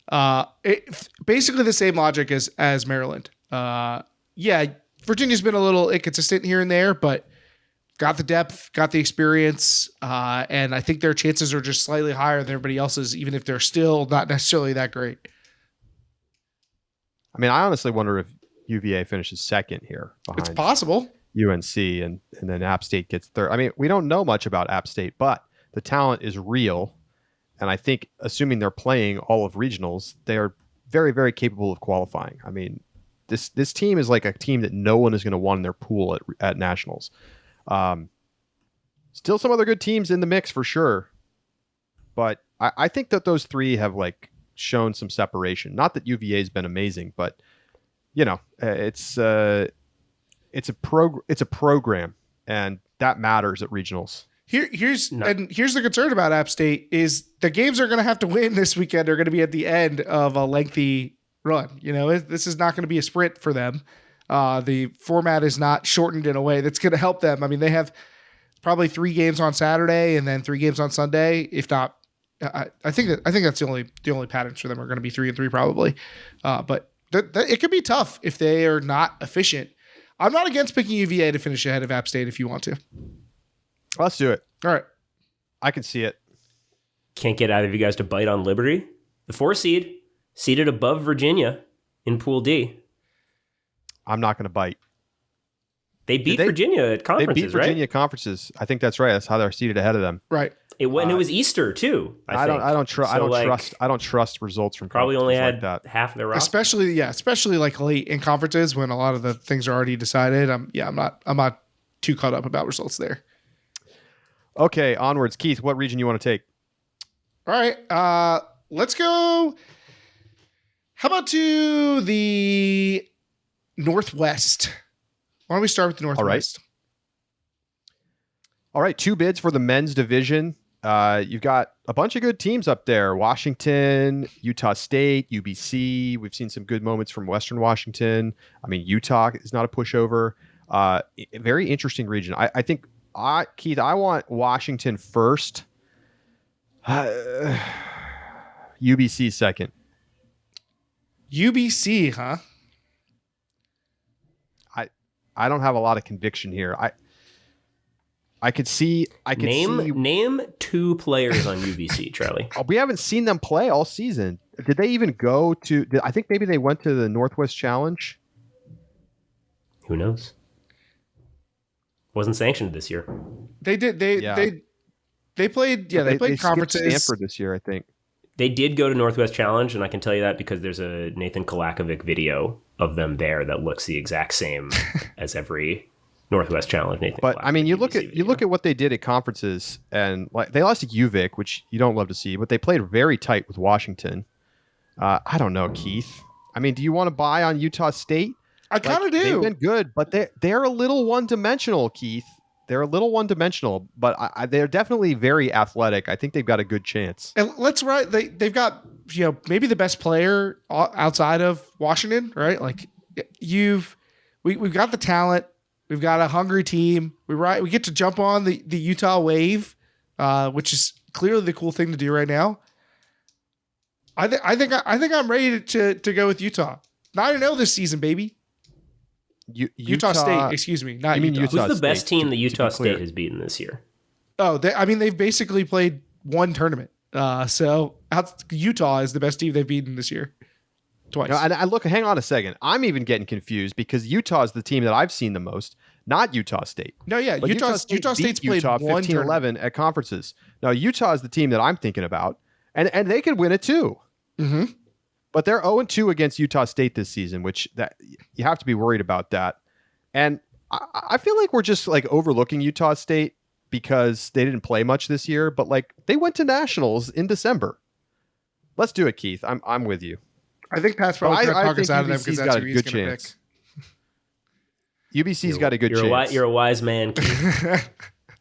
Basically the same logic as Maryland. Yeah, Virginia's been a little inconsistent here and there, but got the depth, got the experience, and I think their chances are just slightly higher than everybody else's, even if they're still not necessarily that great. I honestly wonder if UVA finishes second here. It's possible. UNC and then App State gets third. We don't know much about App State, but the talent is real. And I think, assuming they're playing all of regionals, they are very, very capable of qualifying. This team is like a team that no one is going to want in their pool at nationals. Still some other good teams in the mix for sure. But I think that those 3 have shown some separation. Not that UVA has been amazing, but it's a program, and that matters at regionals. Here's the concern about App State is the games are going to have to win this weekend are going to be at the end of a lengthy run. This is not going to be a sprint for them. The format is not shortened in a way that's going to help them. They have probably 3 games on Saturday and then 3 games on Sunday. If not, I think that's the only patterns for them are going to be 3 and 3 probably. But it could be tough if they are not efficient. I'm not against picking UVA to finish ahead of App State if you want to. Let's do it. All right. I can see it. Can't get either of you guys to bite on Liberty. The 4 seed, seated above Virginia in Pool D. I'm not going to bite. They beat Virginia at conferences, They beat Virginia at conferences. I think that's right. That's how they're seated ahead of them. Right. It was Easter too. I don't trust results from probably only had that. half of their roster. Especially late in conferences when a lot of the things are already decided. I'm not too caught up about results there. Okay, onwards. Keith, what region you want to take? All right. Let's go. How about to the Northwest? Why don't we start with the Northwest? All right. 2 bids for the men's division. You've got a bunch of good teams up there. Washington, Utah State, UBC. We've seen some good moments from Western Washington. Utah is not a pushover. Very interesting region. I think, Keith, I want Washington first. UBC second. UBC, huh? I don't have a lot of conviction here. I could see. Name 2 players on UBC, Charlie. We haven't seen them play all season. Did they even go to? I think maybe they went to the Northwest Challenge. Who knows? Wasn't sanctioned this year. They did. They played. Yeah, they played conferences. Stanford this year, I think. They did go to Northwest Challenge, and I can tell you that because there's a Nathan Kolakovic video of them there that looks the exact same as every Northwest Challenge. Nathan. But you look at what they did at conferences, and they lost to UVic, which you don't love to see, but they played very tight with Washington. I don't know, Keith. Do you want to buy on Utah State? I kind of do. They've been good, but they're a little one-dimensional, Keith. They're a little one-dimensional, but they're definitely very athletic. I think they've got a good chance. And they've got maybe the best player outside of Washington, right? We've got the talent. We've got a hungry team. We get to jump on the Utah wave, which is clearly the cool thing to do right now. I think I'm ready to go with Utah. 9-0 this season, baby. Utah State, excuse me, not Utah. Who's the best team that Utah State has beaten this year? Oh, they've basically played one tournament. So Utah is the best team they've beaten this year. Twice. Hang on a second. I'm even getting confused because Utah is the team that I've seen the most, not Utah State. No, yeah, but Utah State's played Utah one 15-11 at conferences. Now Utah is the team that I'm thinking about, and they could win it too. Mm-hmm. But they're 0-2 against Utah State this season, which that you have to be worried about that. And I feel like we're just like overlooking Utah State because they didn't play much this year, but like they went to nationals in December. Let's do it, Keith. I'm with you. I think Pat's probably going to talk us out of them because that's got who a he's good going to chance. UBC's got a good chance. You're a wise man, Keith.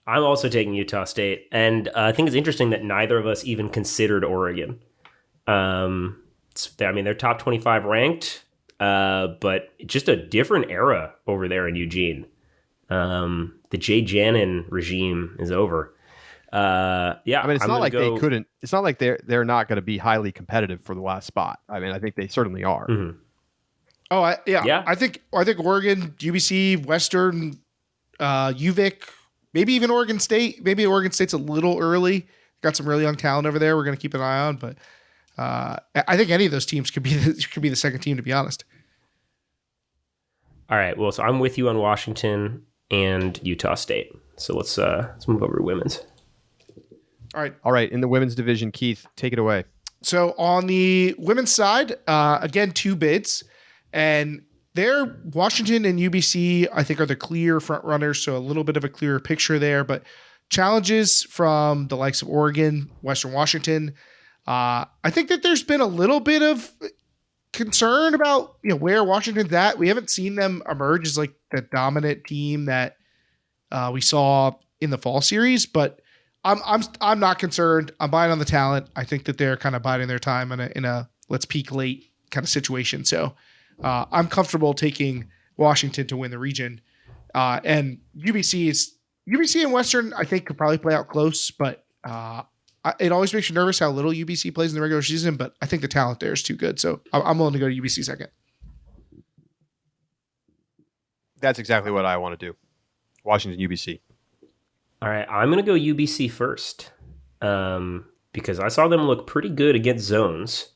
I'm also taking Utah State, and I think it's interesting that neither of us even considered Oregon. They're top 25 ranked, but just a different era over there in Eugene. The Jay Jannin regime is over. It's not like they couldn't. It's not like they're not going to be highly competitive for the last spot. I mean, I think they certainly are. Mm-hmm. Oh, I think Oregon, UBC, Western, UVic, maybe even Oregon State. Maybe Oregon State's a little early. Got some really young talent over there. We're going to keep an eye on, but I think any of those teams could be the second team, to be honest. All right. Well, so I'm with you on Washington and Utah State. So let's move over to women's. All right. In the women's division, Keith, take it away. So on the women's side, again, 2 bids, and there, Washington and UBC, I think, are the clear front runners. So a little bit of a clearer picture there, but challenges from the likes of Oregon, Western Washington. I think that there's been a little bit of concern about where Washington's at. We haven't seen them emerge as like the dominant team that we saw in the fall series, but I'm not concerned. I'm buying on the talent. I think that they're kind of biding their time in a let's peak late kind of situation. So I'm comfortable taking Washington to win the region. And UBC and Western, I think, could probably play out close, but it always makes you nervous how little UBC plays in the regular season, but I think the talent there is too good. So I'm willing to go to UBC second. That's exactly what I want to do. Washington, UBC. All right, I'm going to go UBC first because I saw them look pretty good against zones.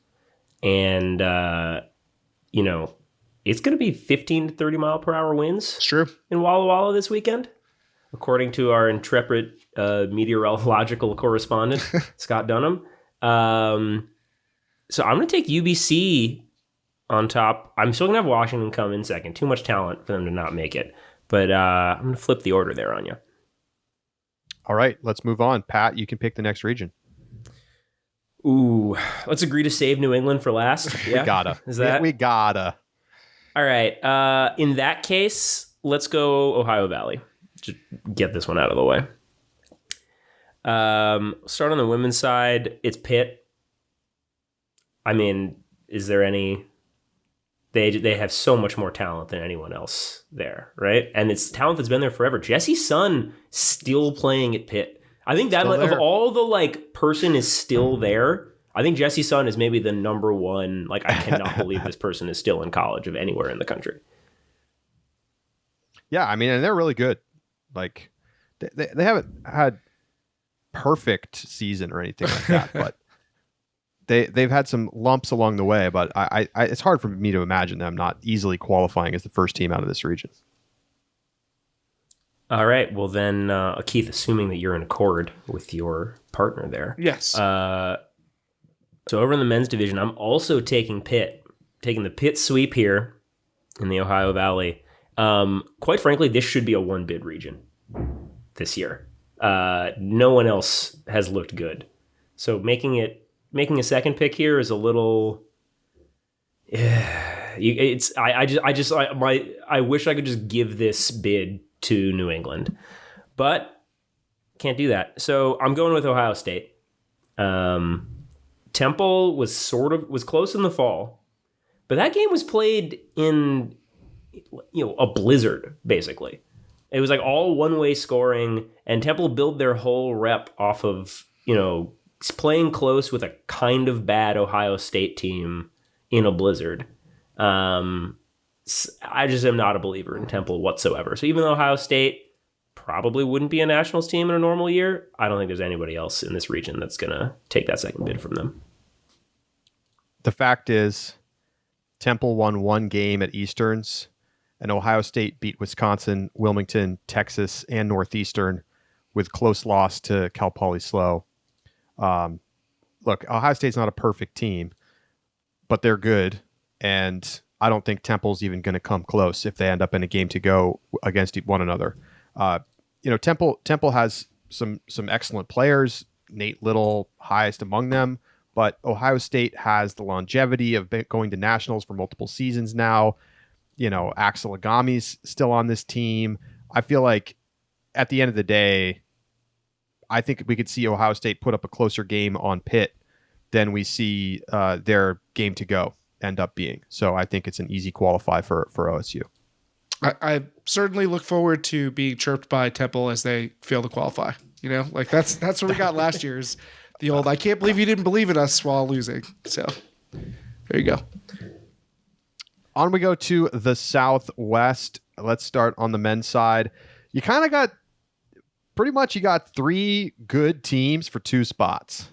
And, it's going to be 15 to 30 mile per hour winds in Walla Walla this weekend, according to our intrepid meteorological correspondent, Scott Dunham. So I'm going to take UBC on top. I'm still going to have Washington come in second. Too much talent for them to not make it. But I'm going to flip the order there on you. All right, let's move on. Pat, you can pick the next region. Ooh, let's agree to save New England for last. Yeah? We gotta. Is that? We gotta. All right. In that case, let's go Ohio Valley. Just get this one out of the way. Start on the women's side. It's Pitt. I mean, is there any... They have so much more talent than anyone else there, right? And it's talent that's been there forever. Jessie Sun still playing at Pitt. I think that of all the person is still there. I think Jessie Sun is maybe the number one. I cannot believe this person is still in college of anywhere in the country. Yeah, I mean, and they're really good. They haven't had perfect season or anything like that, but they've had some lumps along the way. But I it's hard for me to imagine them not easily qualifying as the first team out of this region. All right, well then, Keith, assuming that you're in accord with your partner there, yes. So over in the men's division, I'm also taking Pitt, taking the Pitt sweep here in the Ohio Valley. Quite frankly, this should be a one bid region this year. No one else has looked good, so making a second pick here is a little. I wish I could just give this bid to New England, but can't do that. So I'm going with Ohio State. Temple was close in the fall, but that game was played in a blizzard basically. It was all one-way scoring, and Temple built their whole rep off of playing close with a kind of bad Ohio State team in a blizzard. I just am not a believer in Temple whatsoever. So even though Ohio State probably wouldn't be a nationals team in a normal year, I don't think there's anybody else in this region that's going to take that second bid from them. The fact is, Temple won one game at Easterns, and Ohio State beat Wisconsin, Wilmington, Texas, and Northeastern with close loss to Cal Poly Slow. Look, Ohio State's not a perfect team, but they're good. And I don't think Temple's even going to come close if they end up in a game to go against one another. Temple has some excellent players. Nate Little, highest among them. But Ohio State has the longevity of going to nationals for multiple seasons now. Axel Agami's still on this team. I feel like at the end of the day, I think we could see Ohio State put up a closer game on Pitt than we see their game to go end up being. So I think it's an easy qualify for OSU. I certainly look forward to being chirped by Temple as they fail to qualify. That's what we got last year's the old, I can't believe you didn't believe in us while losing. So there you go. On we go to the Southwest. Let's start on the men's side. You kind of got you got three good teams for two spots.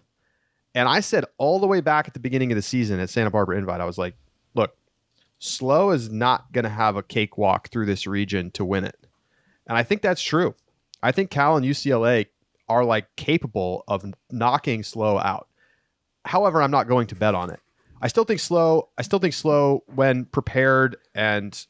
And I said all the way back at the beginning of the season at Santa Barbara Invite, I was like, look, SLO is not going to have a cakewalk through this region to win it. And I think that's true. I think Cal and UCLA are capable of knocking SLO out. However, I'm not going to bet on it. I still think SLO when prepared and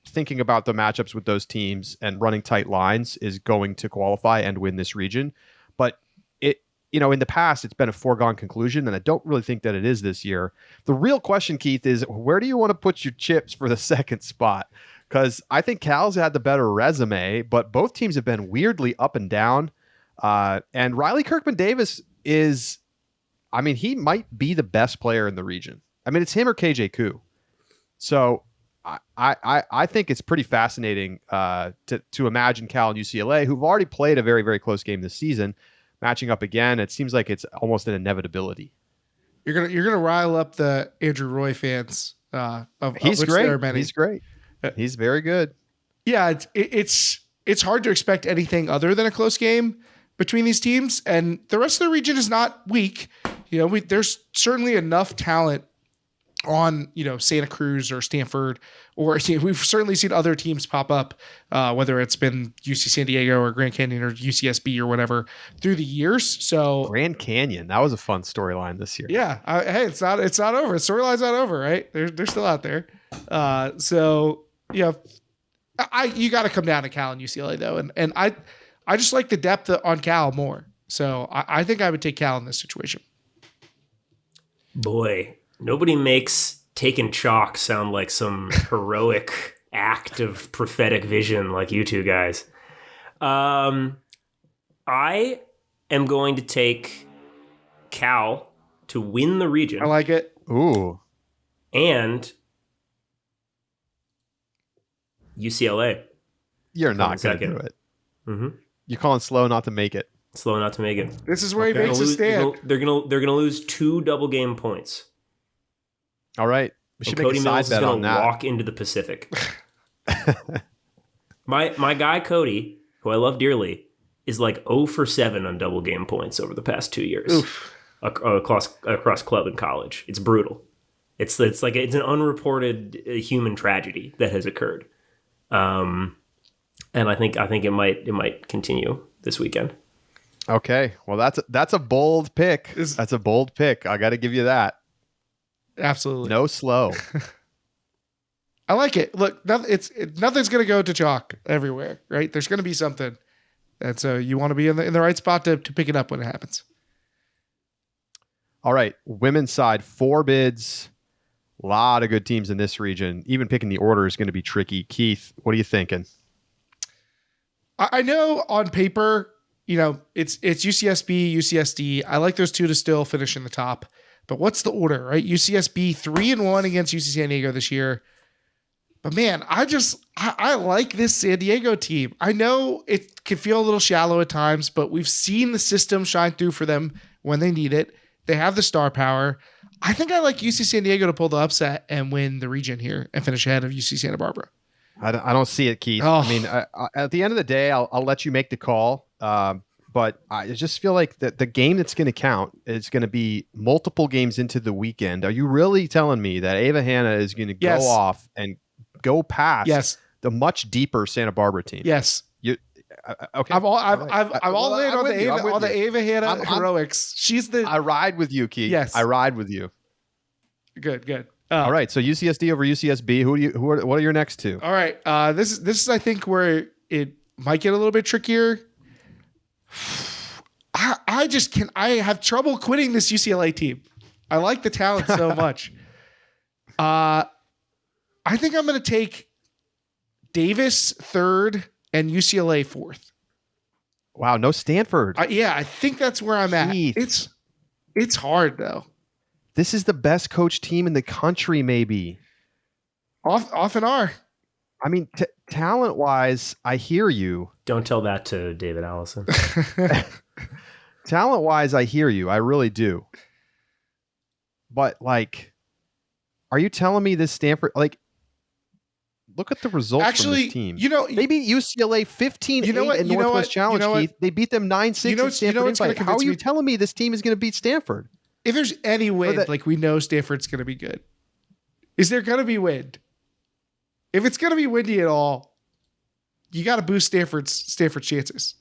thinking about the matchups with those teams and running tight lines is going to qualify and win this region. But in the past, it's been a foregone conclusion, and I don't really think that it is this year. The real question, Keith, is where do you want to put your chips for the second spot? Because I think Cal's had the better resume, but both teams have been weirdly up and down. And Riley Kirkman-Davis he might be the best player in the region. It's him or KJ Koo. So I think it's pretty fascinating to imagine Cal and UCLA, who've already played a very, very close game this season, matching up again. It seems like it's almost an inevitability. You're gonna rile up the Andrew Roy fans. He's great. He's great. He's very good. Yeah, it's hard to expect anything other than a close game between these teams, and the rest of the region is not weak. There's certainly enough talent on Santa Cruz or Stanford, or we've certainly seen other teams pop up, whether it's been UC San Diego or Grand Canyon or UCSB or whatever through the years. So Grand Canyon, that was a fun storyline this year. Yeah, hey, it's not over. Storyline's not over, right? They're still out there. You got to come down to Cal and UCLA though, and I just like the depth on Cal more. So I think I would take Cal in this situation. Boy, nobody makes taking chalk sound like some heroic act of prophetic vision like you two guys. I am going to take Cal to win the region. I like it. Ooh. And UCLA. You're not going to do it. Mm-hmm. You're calling SLO not to make it. SLO not to make it. This is where he makes a stand. They're gonna lose 2 double game points. All right, we should make Cody a side Mills bet is on gonna that. walk into the Pacific. my guy Cody, who I love dearly, is 0 for 7 on double game points over the past 2 years across club and college. It's brutal. It's an unreported human tragedy that has occurred, and I think it might continue this weekend. Okay, well that's a bold pick. That's a bold pick. I got to give you that. Absolutely. No SLO. I like it. Look, nothing's going to go to chalk everywhere, right? There's going to be something, and so you want to be in the right spot to pick it up when it happens. All right, women's side, 4 bids. A lot of good teams in this region. Even picking the order is going to be tricky. Keith, what are you thinking? I know on paper, it's UCSB, UCSD. I like those two to still finish in the top. But what's the order, right? UCSB 3-1 against UC San Diego this year. But man, I like this San Diego team. I know it can feel a little shallow at times, but we've seen the system shine through for them when they need it. They have the star power. I think I like UC San Diego to pull the upset and win the region here and finish ahead of UC Santa Barbara. I don't see it, Keith. Oh. I mean, at the end of the day, I'll let you make the call. But I just feel like the game that's going to count is going to be multiple games into the weekend. Are you really telling me that Ava Hanna is going to go off and go past the much deeper Santa Barbara team? Yes. Okay. I'm all in on the Ava Hanna heroics. I ride with you, Keith. Yes. I ride with you. Good. All right, so UCSD over UCSB. What are your next two? All right. This is I think where it might get a little bit trickier. I have trouble quitting this UCLA team. I like the talent so much. I think I'm going to take Davis third and UCLA fourth. Wow, no Stanford. I think that's where I'm at. It's hard though. This is the best coach team in the country, maybe. Often are. I mean, talent-wise, I hear you. Don't tell that to David Allison. Talent-wise, I hear you. I really do. But, like, are you telling me this Stanford... Like, look at the results from this team. They beat UCLA 15-8 in Northwest Challenge, Keith. They beat them 9-6 at Stanford Invite. How are you telling me this team is going to beat Stanford? If there's any wind, like we know Stanford's going to be good. Is there going to be wind? If it's going to be windy at all, you got to boost Stanford's chances.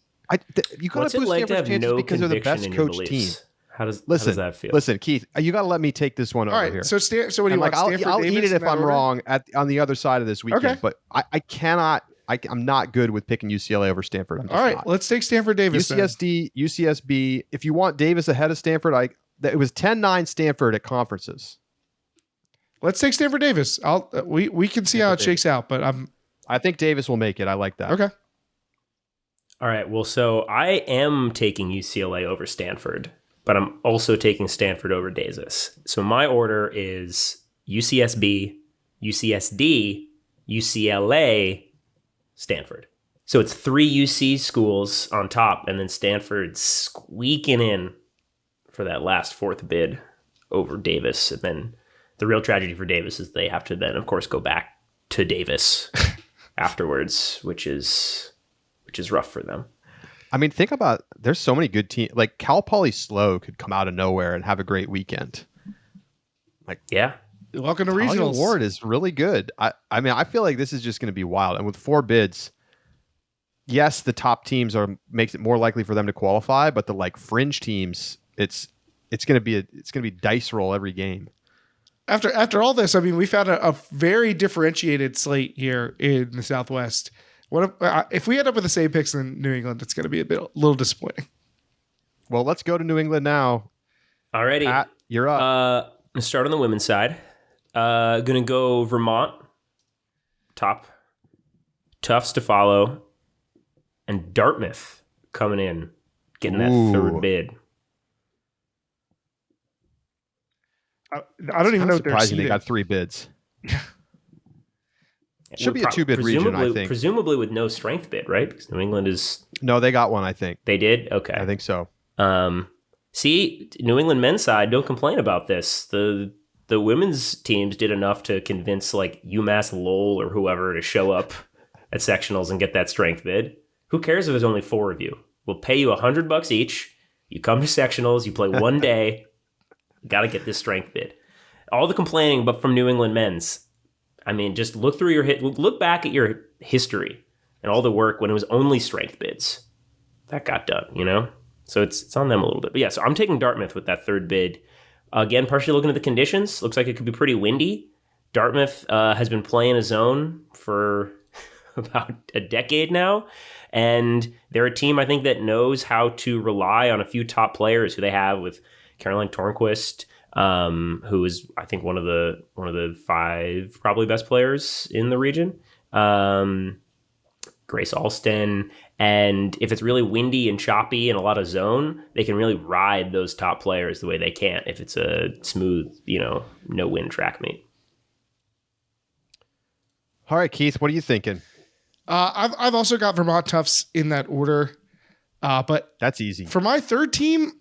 You got to boost Stanford's chances because they're the best coach team. How does that feel? Listen, Keith, you got to let me take this one over here. So what do you want? I'll eat it if I'm wrong on the other side of this weekend. Okay. But I cannot. I'm not good with picking UCLA over Stanford. All right, let's take Stanford Davis. UCSD, UCSB. If you want Davis ahead of Stanford, it was 10-9 Stanford at conferences. Let's take Stanford Davis. We can see how it shakes out, but I think Davis will make it. I like that. Okay. All right. Well, so I am taking UCLA over Stanford, but I'm also taking Stanford over Davis. So my order is UCSB, UCSD, UCLA, Stanford. So it's 3 UC schools on top, and then Stanford squeaking in for that last 4th bid over Davis. And then the real tragedy for Davis is they have to then, of course, go back to Davis afterwards, which is rough for them. I mean, think about, there's so many good teams. Like Cal Poly Slow could come out of nowhere and have a great weekend. Like, yeah. Welcome to Talia regionals. Ward is really good. I mean, I feel like this is just going to be wild. And with 4 bids, yes, the top teams makes it more likely for them to qualify, but the like fringe teams, it's going to be dice roll every game. After all this, I mean, we found a very differentiated slate here in the Southwest. If we end up with the same picks in New England, it's going to be a little disappointing. Well, let's go to New England now. Alrighty. Pat, you're up. Let's start on the women's side. Gonna go Vermont, top. Tufts to follow. And Dartmouth coming in, getting that 3rd bid. I don't even know what they're surprising they got 3 bids. Yeah. Should be a 2-bid region, I think. Presumably with no strength bid, right? Because New England is... No, they got one, I think. They did? Okay. I think so. See, New England men's side, don't complain about this. The women's teams did enough to convince like UMass Lowell or whoever to show up at sectionals and get that strength bid. Who cares if there's only 4 of you? We'll pay you $100 each. You come to sectionals, you play 1 day. Got to get this strength bid. All the complaining, but from New England men's. I mean, just look through look back at your history and all the work when it was only strength bids. That got done, you know? So it's on them a little bit. But yeah, so I'm taking Dartmouth with that 3rd bid. Again, partially looking at the conditions. Looks like it could be pretty windy. Dartmouth has been playing a zone for about a decade now. And they're a team, I think, that knows how to rely on a few top players who they have with Caroline Tornquist, who is, I think, one of the 5 probably best players in the region. Grace Alston. And if it's really windy and choppy and a lot of zone, they can really ride those top players the way they can't if it's a smooth, no wind track meet. All right, Keith, what are you thinking? I've also got Vermont Tufts in that order, but that's easy. For my 3rd team,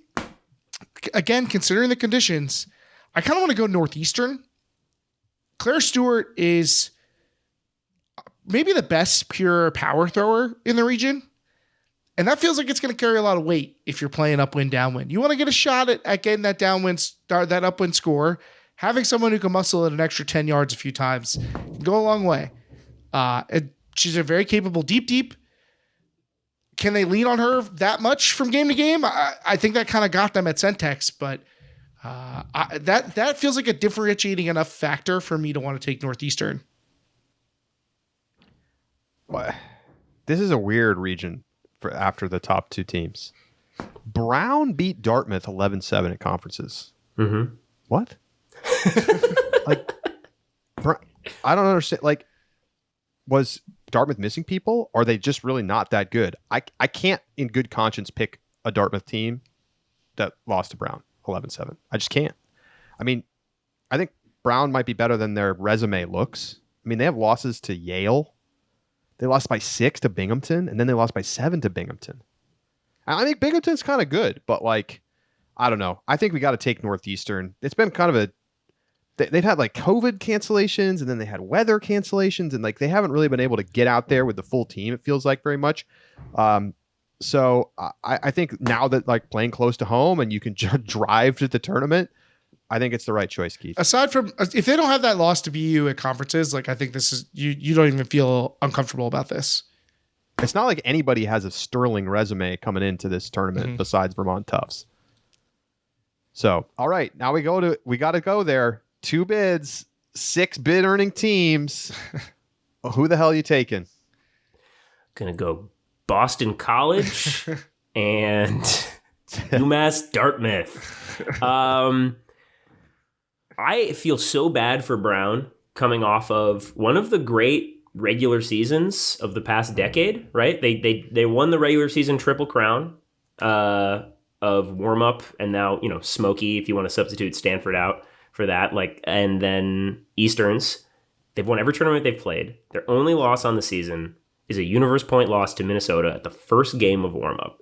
again, considering the conditions, I kind of want to go Northeastern. Claire Stewart is maybe the best pure power thrower in the region. And that feels like it's going to carry a lot of weight if you're playing upwind, downwind. You want to get a shot at getting that that upwind score. Having someone who can muscle it an extra 10 yards a few times can go a long way. She's a very capable deep. Can they lean on her that much from game to game? I think that kind of got them at Centex, but That feels like a differentiating enough factor for me to want to take Northeastern. What? This is a weird region for after the top two teams. Brown beat Dartmouth 11-7 at conferences. Mm-hmm. What? Like, I don't understand. Like, was Dartmouth missing people? Or are they just really not that good? I can't, in good conscience, pick a Dartmouth team that lost to Brown 11-7. I just can't. I mean, I think Brown might be better than their resume looks. I mean, they have losses to Yale. They lost by 6 to Binghamton, and then they lost by 7 to Binghamton. I think Binghamton's kind of good, but like, I don't know. I think we got to take Northeastern. It's been kind of they've had like COVID cancellations, and then they had weather cancellations, and like they haven't really been able to get out there with the full team, it feels like, very much. So I think now that like playing close to home and you can drive to the tournament, I think it's the right choice, Keith. Aside from if they don't have that loss to BU at conferences, like I think this is you don't even feel uncomfortable about this. It's not like anybody has a sterling resume coming into this tournament besides Vermont Tufts. So, all right, now we got to go there. 2 bids, 6 bid earning teams. Who the hell are you taking? Gonna go Boston College and UMass Dartmouth. I feel so bad for Brown coming off of one of the great regular seasons of the past decade, right? They won the regular season Triple Crown of warm up, and now, you know, Smoky, if you want to substitute Stanford out for that, like, and then Easterns. They've won every tournament they've played. Their only loss on the season is a universe point loss to Minnesota at the first game of warm up,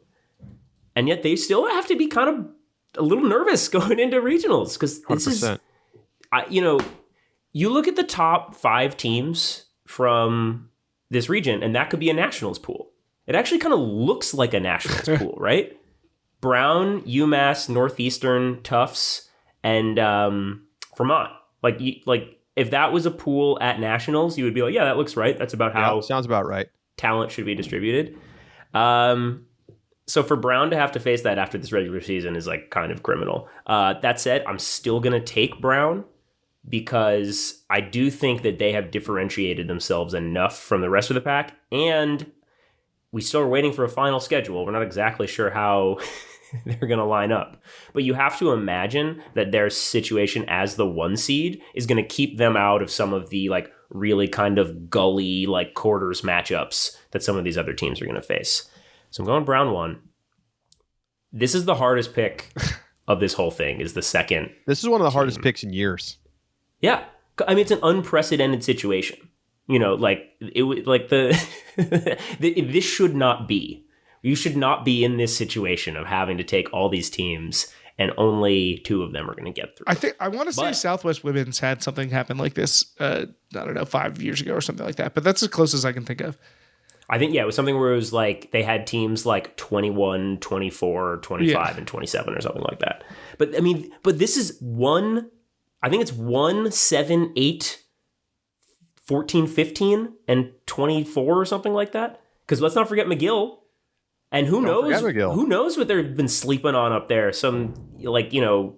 and yet they still have to be kind of a little nervous going into regionals because this 100%. is, you look at the top 5 teams from this region, and that could be a nationals pool. It actually kind of looks like a nationals pool, right? Brown, UMass, Northeastern, Tufts, and Vermont. Like if that was a pool at nationals, you would be like, yeah, that looks right. That's about how sounds about right. Talent should be distributed. So for Brown to have to face that after this regular season is like kind of criminal. That said, I'm still going to take Brown because I do think that they have differentiated themselves enough from the rest of the pack, and we still are waiting for a final schedule. We're not exactly sure how they're going to line up. But you have to imagine that their situation as the 1 seed is going to keep them out of some of the like really kind of gully like quarters matchups that some of these other teams are going to face. So I'm going Brown 1. This is the hardest pick of this whole thing, is the second. This is one of the hardest picks in years. Yeah. I mean, it's an unprecedented situation. You know, like it like this should not be. You should not be in this situation of having to take all these teams and only 2 of them are going to get through. I want to say Southwest Women's had something happen like this, I don't know, 5 years ago or something like that. But that's as close as I can think of. I think, yeah, it was something where it was like they had teams like 21, 24, 25, and 27 or something like that. But I mean, this is I think it's 1, 7, 8, 14, 15, and 24 or something like that. Because let's not forget McGill. And who knows what they've been sleeping on up there? Some, like, you know,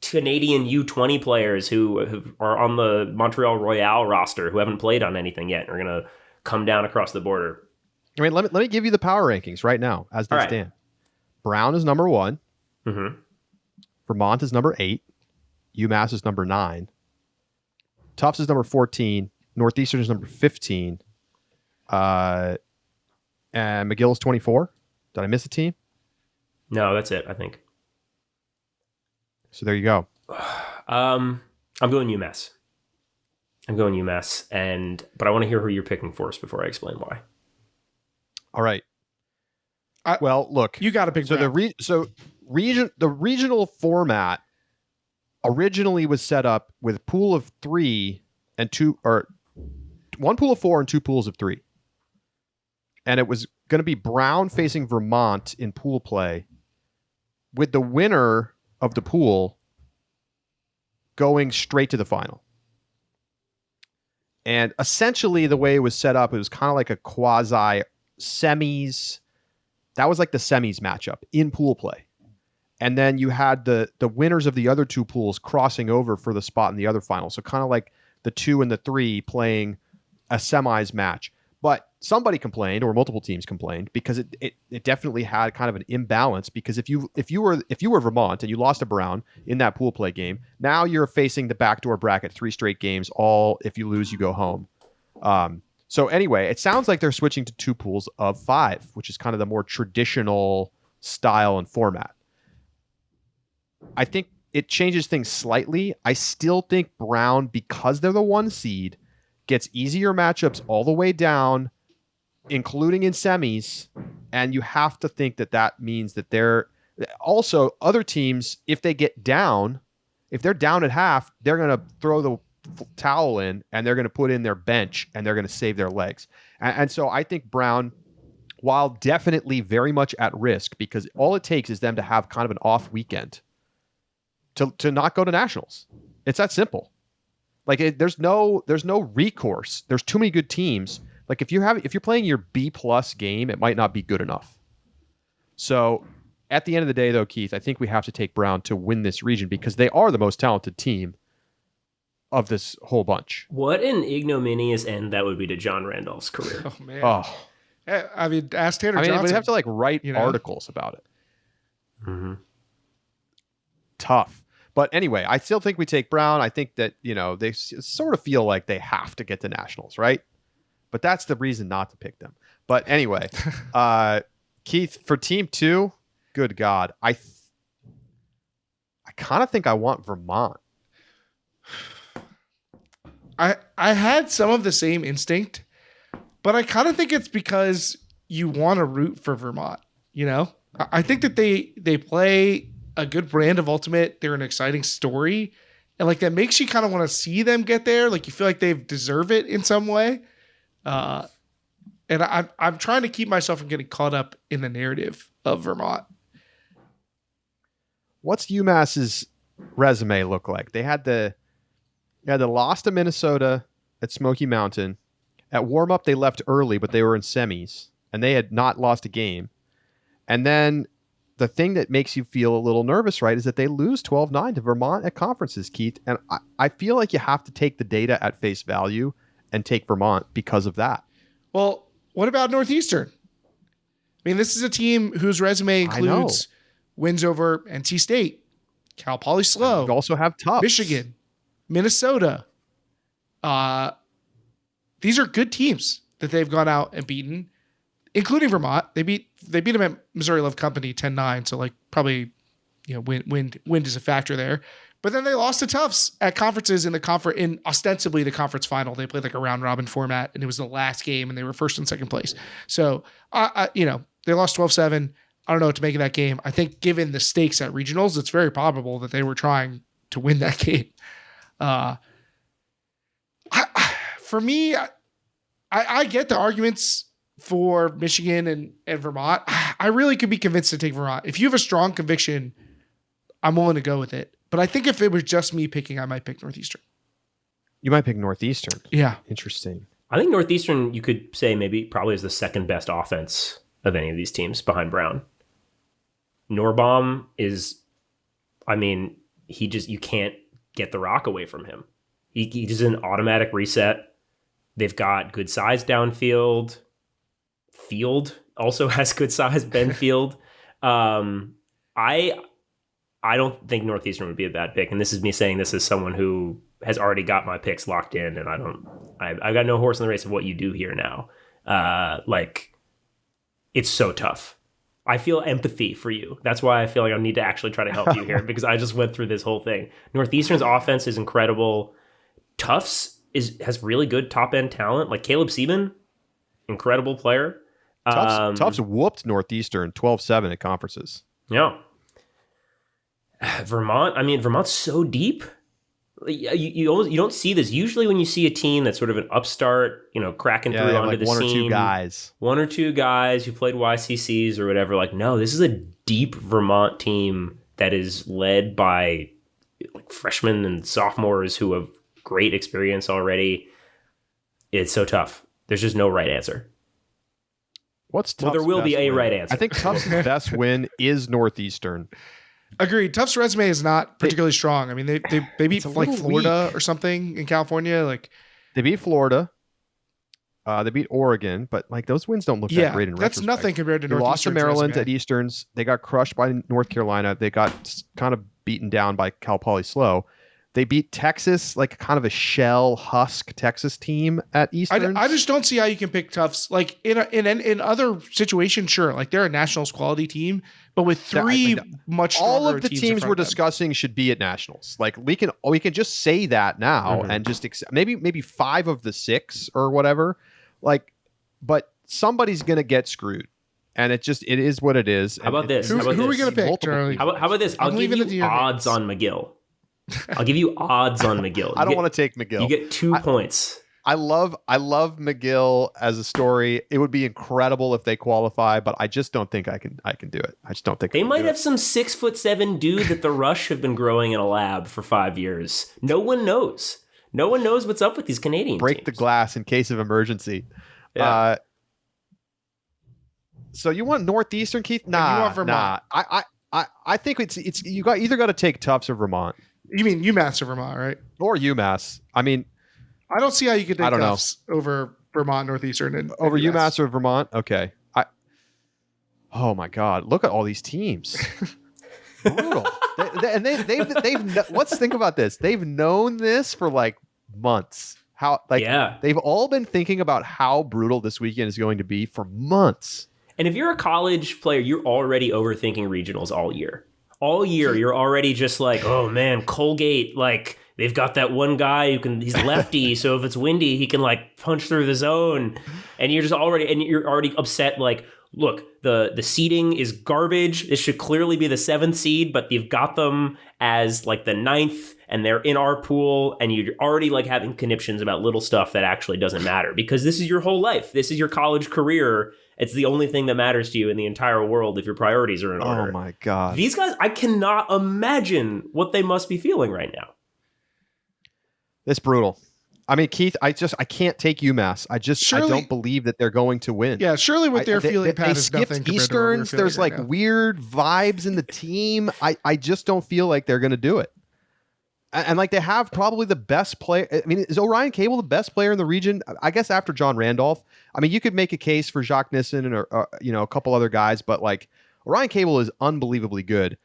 Canadian U20 players who are on the Montreal Royale roster who haven't played on anything yet and are going to come down across the border. I mean, let me give you the power rankings right now as they stand. Brown is number 1. Mm-hmm. Vermont is number 8. UMass is number 9. Tufts is number 14. Northeastern is number 15. And McGill is 24. Did I miss a team? No, that's it, I think. So there you go. I'm going UMass. But I want to hear who you're picking first before I explain why. All right. Well, look, you got to pick. So the regional format originally was set up with pool of 3 and 2, or 1 pool of 4 and 2 pools of 3, and it was going to be Brown facing Vermont in pool play, with the winner of the pool going straight to the final. And essentially the way it was set up, it was kind of like a quasi semis. That was like the semis matchup in pool play. And then you had the winners of the other two pools crossing over for the spot in the other final. So kind of like the 2 and the 3 playing a semis match. But somebody complained, or multiple teams complained, because it definitely had kind of an imbalance. Because if you were Vermont and you lost to Brown in that pool play game, now you're facing the backdoor bracket 3 straight games. All if you lose, you go home. So anyway, it sounds like they're switching to 2 pools of 5, which is kind of the more traditional style and format. I think it changes things slightly. I still think Brown, because they're the 1 seed, gets easier matchups all the way down, including in semis. And you have to think that means that they're also other teams, if they get down, if they're down at half, they're going to throw the towel in and they're going to put in their bench and they're going to save their legs. And so I think Brown, while definitely very much at risk, because all it takes is them to have kind of an off weekend to not go to nationals. It's that simple. Like there's no recourse. There's too many good teams. Like if you're playing your B+ game, it might not be good enough. So at the end of the day, though, Keith, I think we have to take Brown to win this region because they are the most talented team of this whole bunch. What an ignominious end that would be to John Randolph's career. Oh man. Oh, I mean, ask Tanner Johnson. we'd have to like write articles about it. Mm-hmm. Tough. But anyway, I still think we take Brown. I think that, they sort of feel like they have to get to nationals, right? But that's the reason not to pick them. But anyway, Keith, for team 2, good God, I kind of think I want Vermont. I had some of the same instinct, but I kind of think it's because you want to root for Vermont. I think that they play a good brand of Ultimate. They're an exciting story, and like that makes you kind of want to see them get there. Like you feel like they deserve it in some way. And I'm trying to keep myself from getting caught up in the narrative of Vermont. What's UMass's resume look like? They had the loss to Minnesota at Smoky Mountain. At warm-up, they left early, but they were in semis, and they had not lost a game. And then the thing that makes you feel a little nervous, right, is that they lose 12-9 to Vermont at conferences, Keith. And I feel like you have to take the data at face value and take Vermont because of that. Well, what about Northeastern? I mean, this is a team whose resume includes wins over NC State, Cal Poly Slow. You also have Tufts, Michigan, Minnesota. These are good teams that they've gone out and beaten, including Vermont. They beat them at Missouri Love Company 10-9, so like probably wind is a factor there. But then they lost to Tufts at conferences in ostensibly the conference final. They played like a round robin format, and it was the last game, and they were first and second place. So they lost 12-7. I don't know what to make of that game. I think given the stakes at regionals, it's very probable that they were trying to win that game. For me, I get the arguments for Michigan and Vermont. I really could be convinced to take Vermont. If you have a strong conviction, I'm willing to go with it. But I think if it was just me picking, I might pick Northeastern. You might pick Northeastern. Yeah. Interesting. I think Northeastern, you could say probably is the second best offense of any of these teams behind Brown. Norbaum is, you can't get the rock away from him. He does an automatic reset. They've got good size downfield. Field also has good size. Benfield. I don't think Northeastern would be a bad pick, and this is me saying this as someone who has already got my picks locked in, and I've got no horse in the race of what you do here now. It's so tough. I feel empathy for you. That's why I feel like I need to actually try to help you here because I just went through this whole thing. Northeastern's offense is incredible. Tufts has really good top end talent, like Caleb Seaman, incredible player. Tufts whooped Northeastern 12-7 at conferences. Yeah. Vermont's so deep. You don't see this. Usually when you see a team that's sort of an upstart, cracking through onto the scene. One or two guys who played YCCs or whatever. Like, no, this is a deep Vermont team that is led by like freshmen and sophomores who have great experience already. It's so tough. There's just no right answer. What's Tufts' there will be a win? right answer. I think Tufts' best win is Northeastern. Agreed. Tufts' resume is not particularly strong. I mean, they beat like Florida or something in California. Like they beat Florida. They beat Oregon, but like those wins don't look that great in that's retrospect. nothing compared to They lost to Northeastern's Maryland resume. at Easterns. They got crushed by North Carolina. They got kind of beaten down by Cal Poly Slow. They beat Texas, like kind of a shell husk Texas team at Easterns. I just don't see how you can pick Tufts. Like in other situations, sure, like they're a nationals quality team, but with three much all of the teams teams we're discussing should be at nationals. Like we can just say that now and just maybe 5 of the 6 or whatever. Like, but somebody's gonna get screwed. And it is what it is. How about this? Who are we gonna pick, Charlie? How about this? I'll give you odds on McGill. I'll give you odds on McGill. I don't want to take McGill. You get 2 points. I love McGill as a story. It would be incredible if they qualify, but I just don't think I can do it. I just don't think they might have some 6'7" dude that the Rush have been growing in a lab for 5 years. No one knows. No one knows what's up with these Canadian break teams. The glass in case of emergency. Yeah. So you want Northeastern, Keith? Nah, you want Vermont. Nah. I think it's you either got to take Tufts or Vermont. You mean UMass or Vermont, right? Or UMass. I mean, I don't see how you could take Tufts over Vermont, Northeastern, and over UMass or Vermont. Okay. Oh my God! Look at all these teams. Brutal. Let's think about this. They've known this for like months. They've all been thinking about how brutal this weekend is going to be for months. And if you're a college player, you're already overthinking regionals all year. All year, you're already just like, oh man, Colgate, like they've got that one guy he's lefty, so if it's windy, he can like punch through the zone. And you're already upset, like, look, the seeding is garbage. This should clearly be the 7th seed, but you've got them as like the 9th, and they're in our pool, and you're already like having conniptions about little stuff that actually doesn't matter because this is your whole life. This is your college career. It's the only thing that matters to you in the entire world if your priorities are in order. Oh my God. These guys, I cannot imagine what they must be feeling right now. It's brutal. I mean, Keith, I can't take UMass. I don't believe that they're going to win. Yeah, surely what they're feeling, Pat, is nothing compared to what we're Easterns. feeling There's right like now. weird vibes in the team. I just don't feel like they're going to do it. And like they have probably the best player. I mean, is Orion Cable the best player in the region? I guess after John Randolph. I mean, you could make a case for Jacques Nissen and a couple other guys, but like Orion Cable is unbelievably good.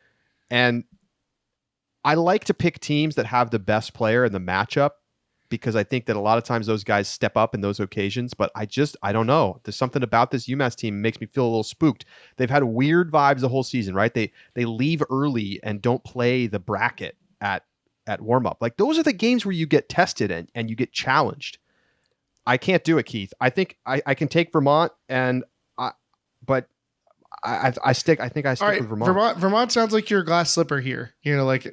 And I like to pick teams that have the best player in the matchup because I think that a lot of times those guys step up in those occasions. But I don't know. There's something about this UMass team that makes me feel a little spooked. They've had weird vibes the whole season, right? They leave early and don't play the bracket at warm up. Like those are the games where you get tested and you get challenged. I can't do it, Keith. I think I can take Vermont but I stick with Vermont. Vermont sounds like your glass slipper here. You know, like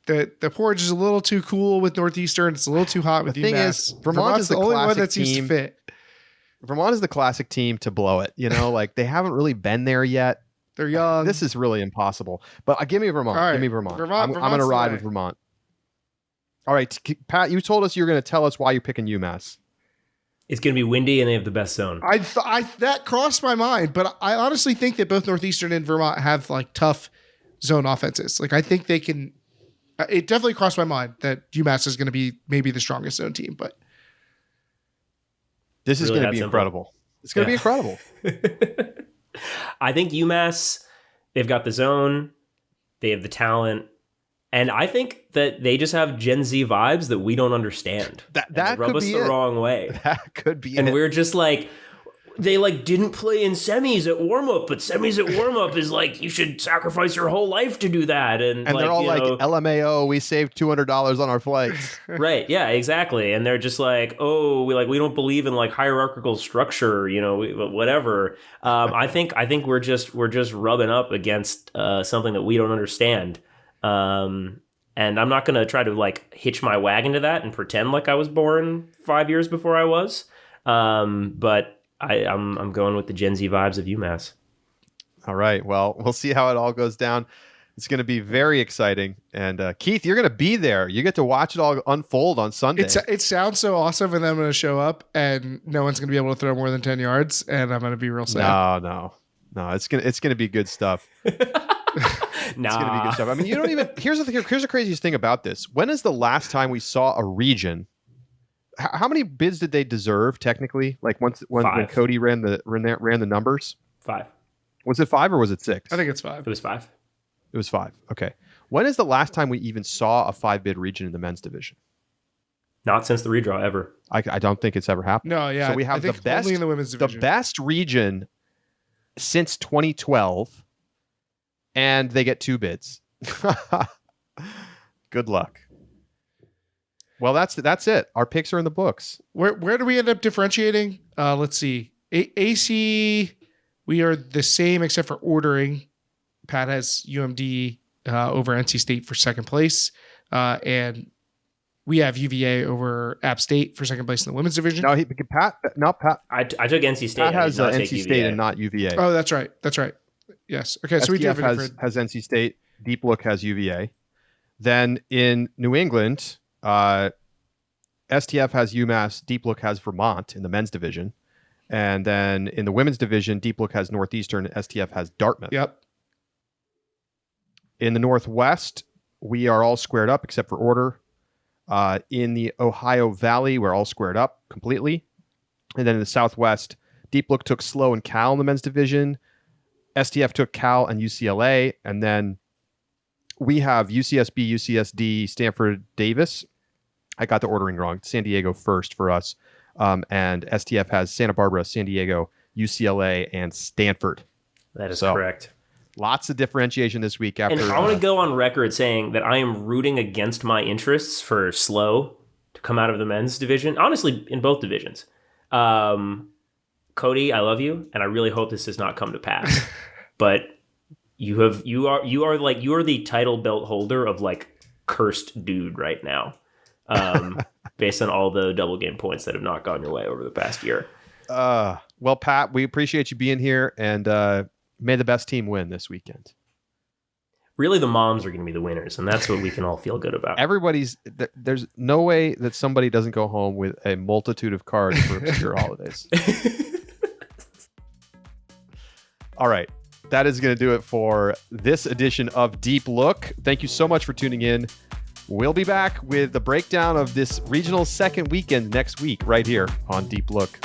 the porridge is a little too cool with Northeastern. It's a little too hot with the thing UMass. Is, Vermont is the only classic one that seems team to fit. Vermont is the classic team to blow it. You know, like they haven't really been there yet. They're young. This is really impossible. But give me Vermont. Right. Give me Vermont. I'm Vermont's going to ride the with Vermont. All right, Pat, you told us you were going to tell us why you're picking UMass. It's going to be windy and they have the best zone. That crossed my mind, but I honestly think that both Northeastern and Vermont have like tough zone offenses. Like I think they can. It definitely crossed my mind that UMass is going to be maybe the strongest zone team, but this is going to be incredible. It's going to be incredible. I think UMass, they've got the zone, they have the talent. And I think that they just have Gen Z vibes that we don't understand. That rub could us be the it. wrong way. That could be and it. We're just like, they like didn't play in semis at warm up, but semis at warm up is like you should sacrifice your whole life to do that. And like, they're all like, LMAO, we saved $200 on our flights. Right? Yeah, exactly. And they're just like, oh, we don't believe in like hierarchical structure, whatever. I think we're just rubbing up against something that we don't understand. And I'm not going to try to like hitch my wagon to that and pretend like I was born 5 years before I was. But I'm going with the Gen Z vibes of UMass. All right. Well, we'll see how it all goes down. It's going to be very exciting. And Keith, you're going to be there. You get to watch it all unfold on Sunday. It sounds so awesome, and then I'm going to show up, and no one's going to be able to throw more than 10 yards, and I'm going to be real sad. No. It's going to be good stuff. Nah. It's going to be good stuff. I mean, you don't even. Here's the craziest thing about this. When is the last time we saw a region? How many bids did they deserve technically? Like when Cody ran the numbers. 5. Was it 5 or was it 6? I think it's 5. It was 5. It was 5. Okay. When is the last time we even saw a 5-bid region in the men's division? Not since the redraw ever. I don't think it's ever happened. No, yeah. So we have I think the best only in the women's the division. best region since 2012, and they get 2 bids. Good luck. Well, that's it. Our picks are in the books. Where do we end up differentiating? Let's see. AC, we are the same except for ordering. Pat has UMD over NC State for second place, and we have UVA over App State for second place in the women's division. No, Pat. I took NC State. Pat has I did not NC take State UVA. and not UVA. Oh, that's right. Yes. Okay, so we do have STF has NC State. Deep Look has UVA. Then in New England, STF has UMass. Deep Look has Vermont in the men's division. And then in the women's division, Deep Look has Northeastern. STF has Dartmouth. Yep. In the Northwest, we are all squared up except for order. In the Ohio Valley, we're all squared up completely. And then in the Southwest, Deep Look took Slow and Cal in the men's division. STF took Cal and UCLA. And then we have UCSB, UCSD, Stanford, Davis. I got the ordering wrong. San Diego first for us. And STF has Santa Barbara, San Diego, UCLA, and Stanford. That is correct. Lots of differentiation this week. After And I want to go on record saying that I am rooting against my interests for Slow to come out of the men's division. Honestly, in both divisions. Cody, I love you, and I really hope this does not come to pass. But you are the title belt holder of like cursed dude right now. Based on all the double game points that have not gone your way over the past year. Well, Pat, we appreciate you being here, and may the best team win this weekend. Really, the moms are going to be the winners, and that's what we can all feel good about. There's no way that somebody doesn't go home with a multitude of cards for obscure holidays. All right. That is going to do it for this edition of Deep Look. Thank you so much for tuning in. We'll be back with the breakdown of this regional second weekend next week right here on Deep Look.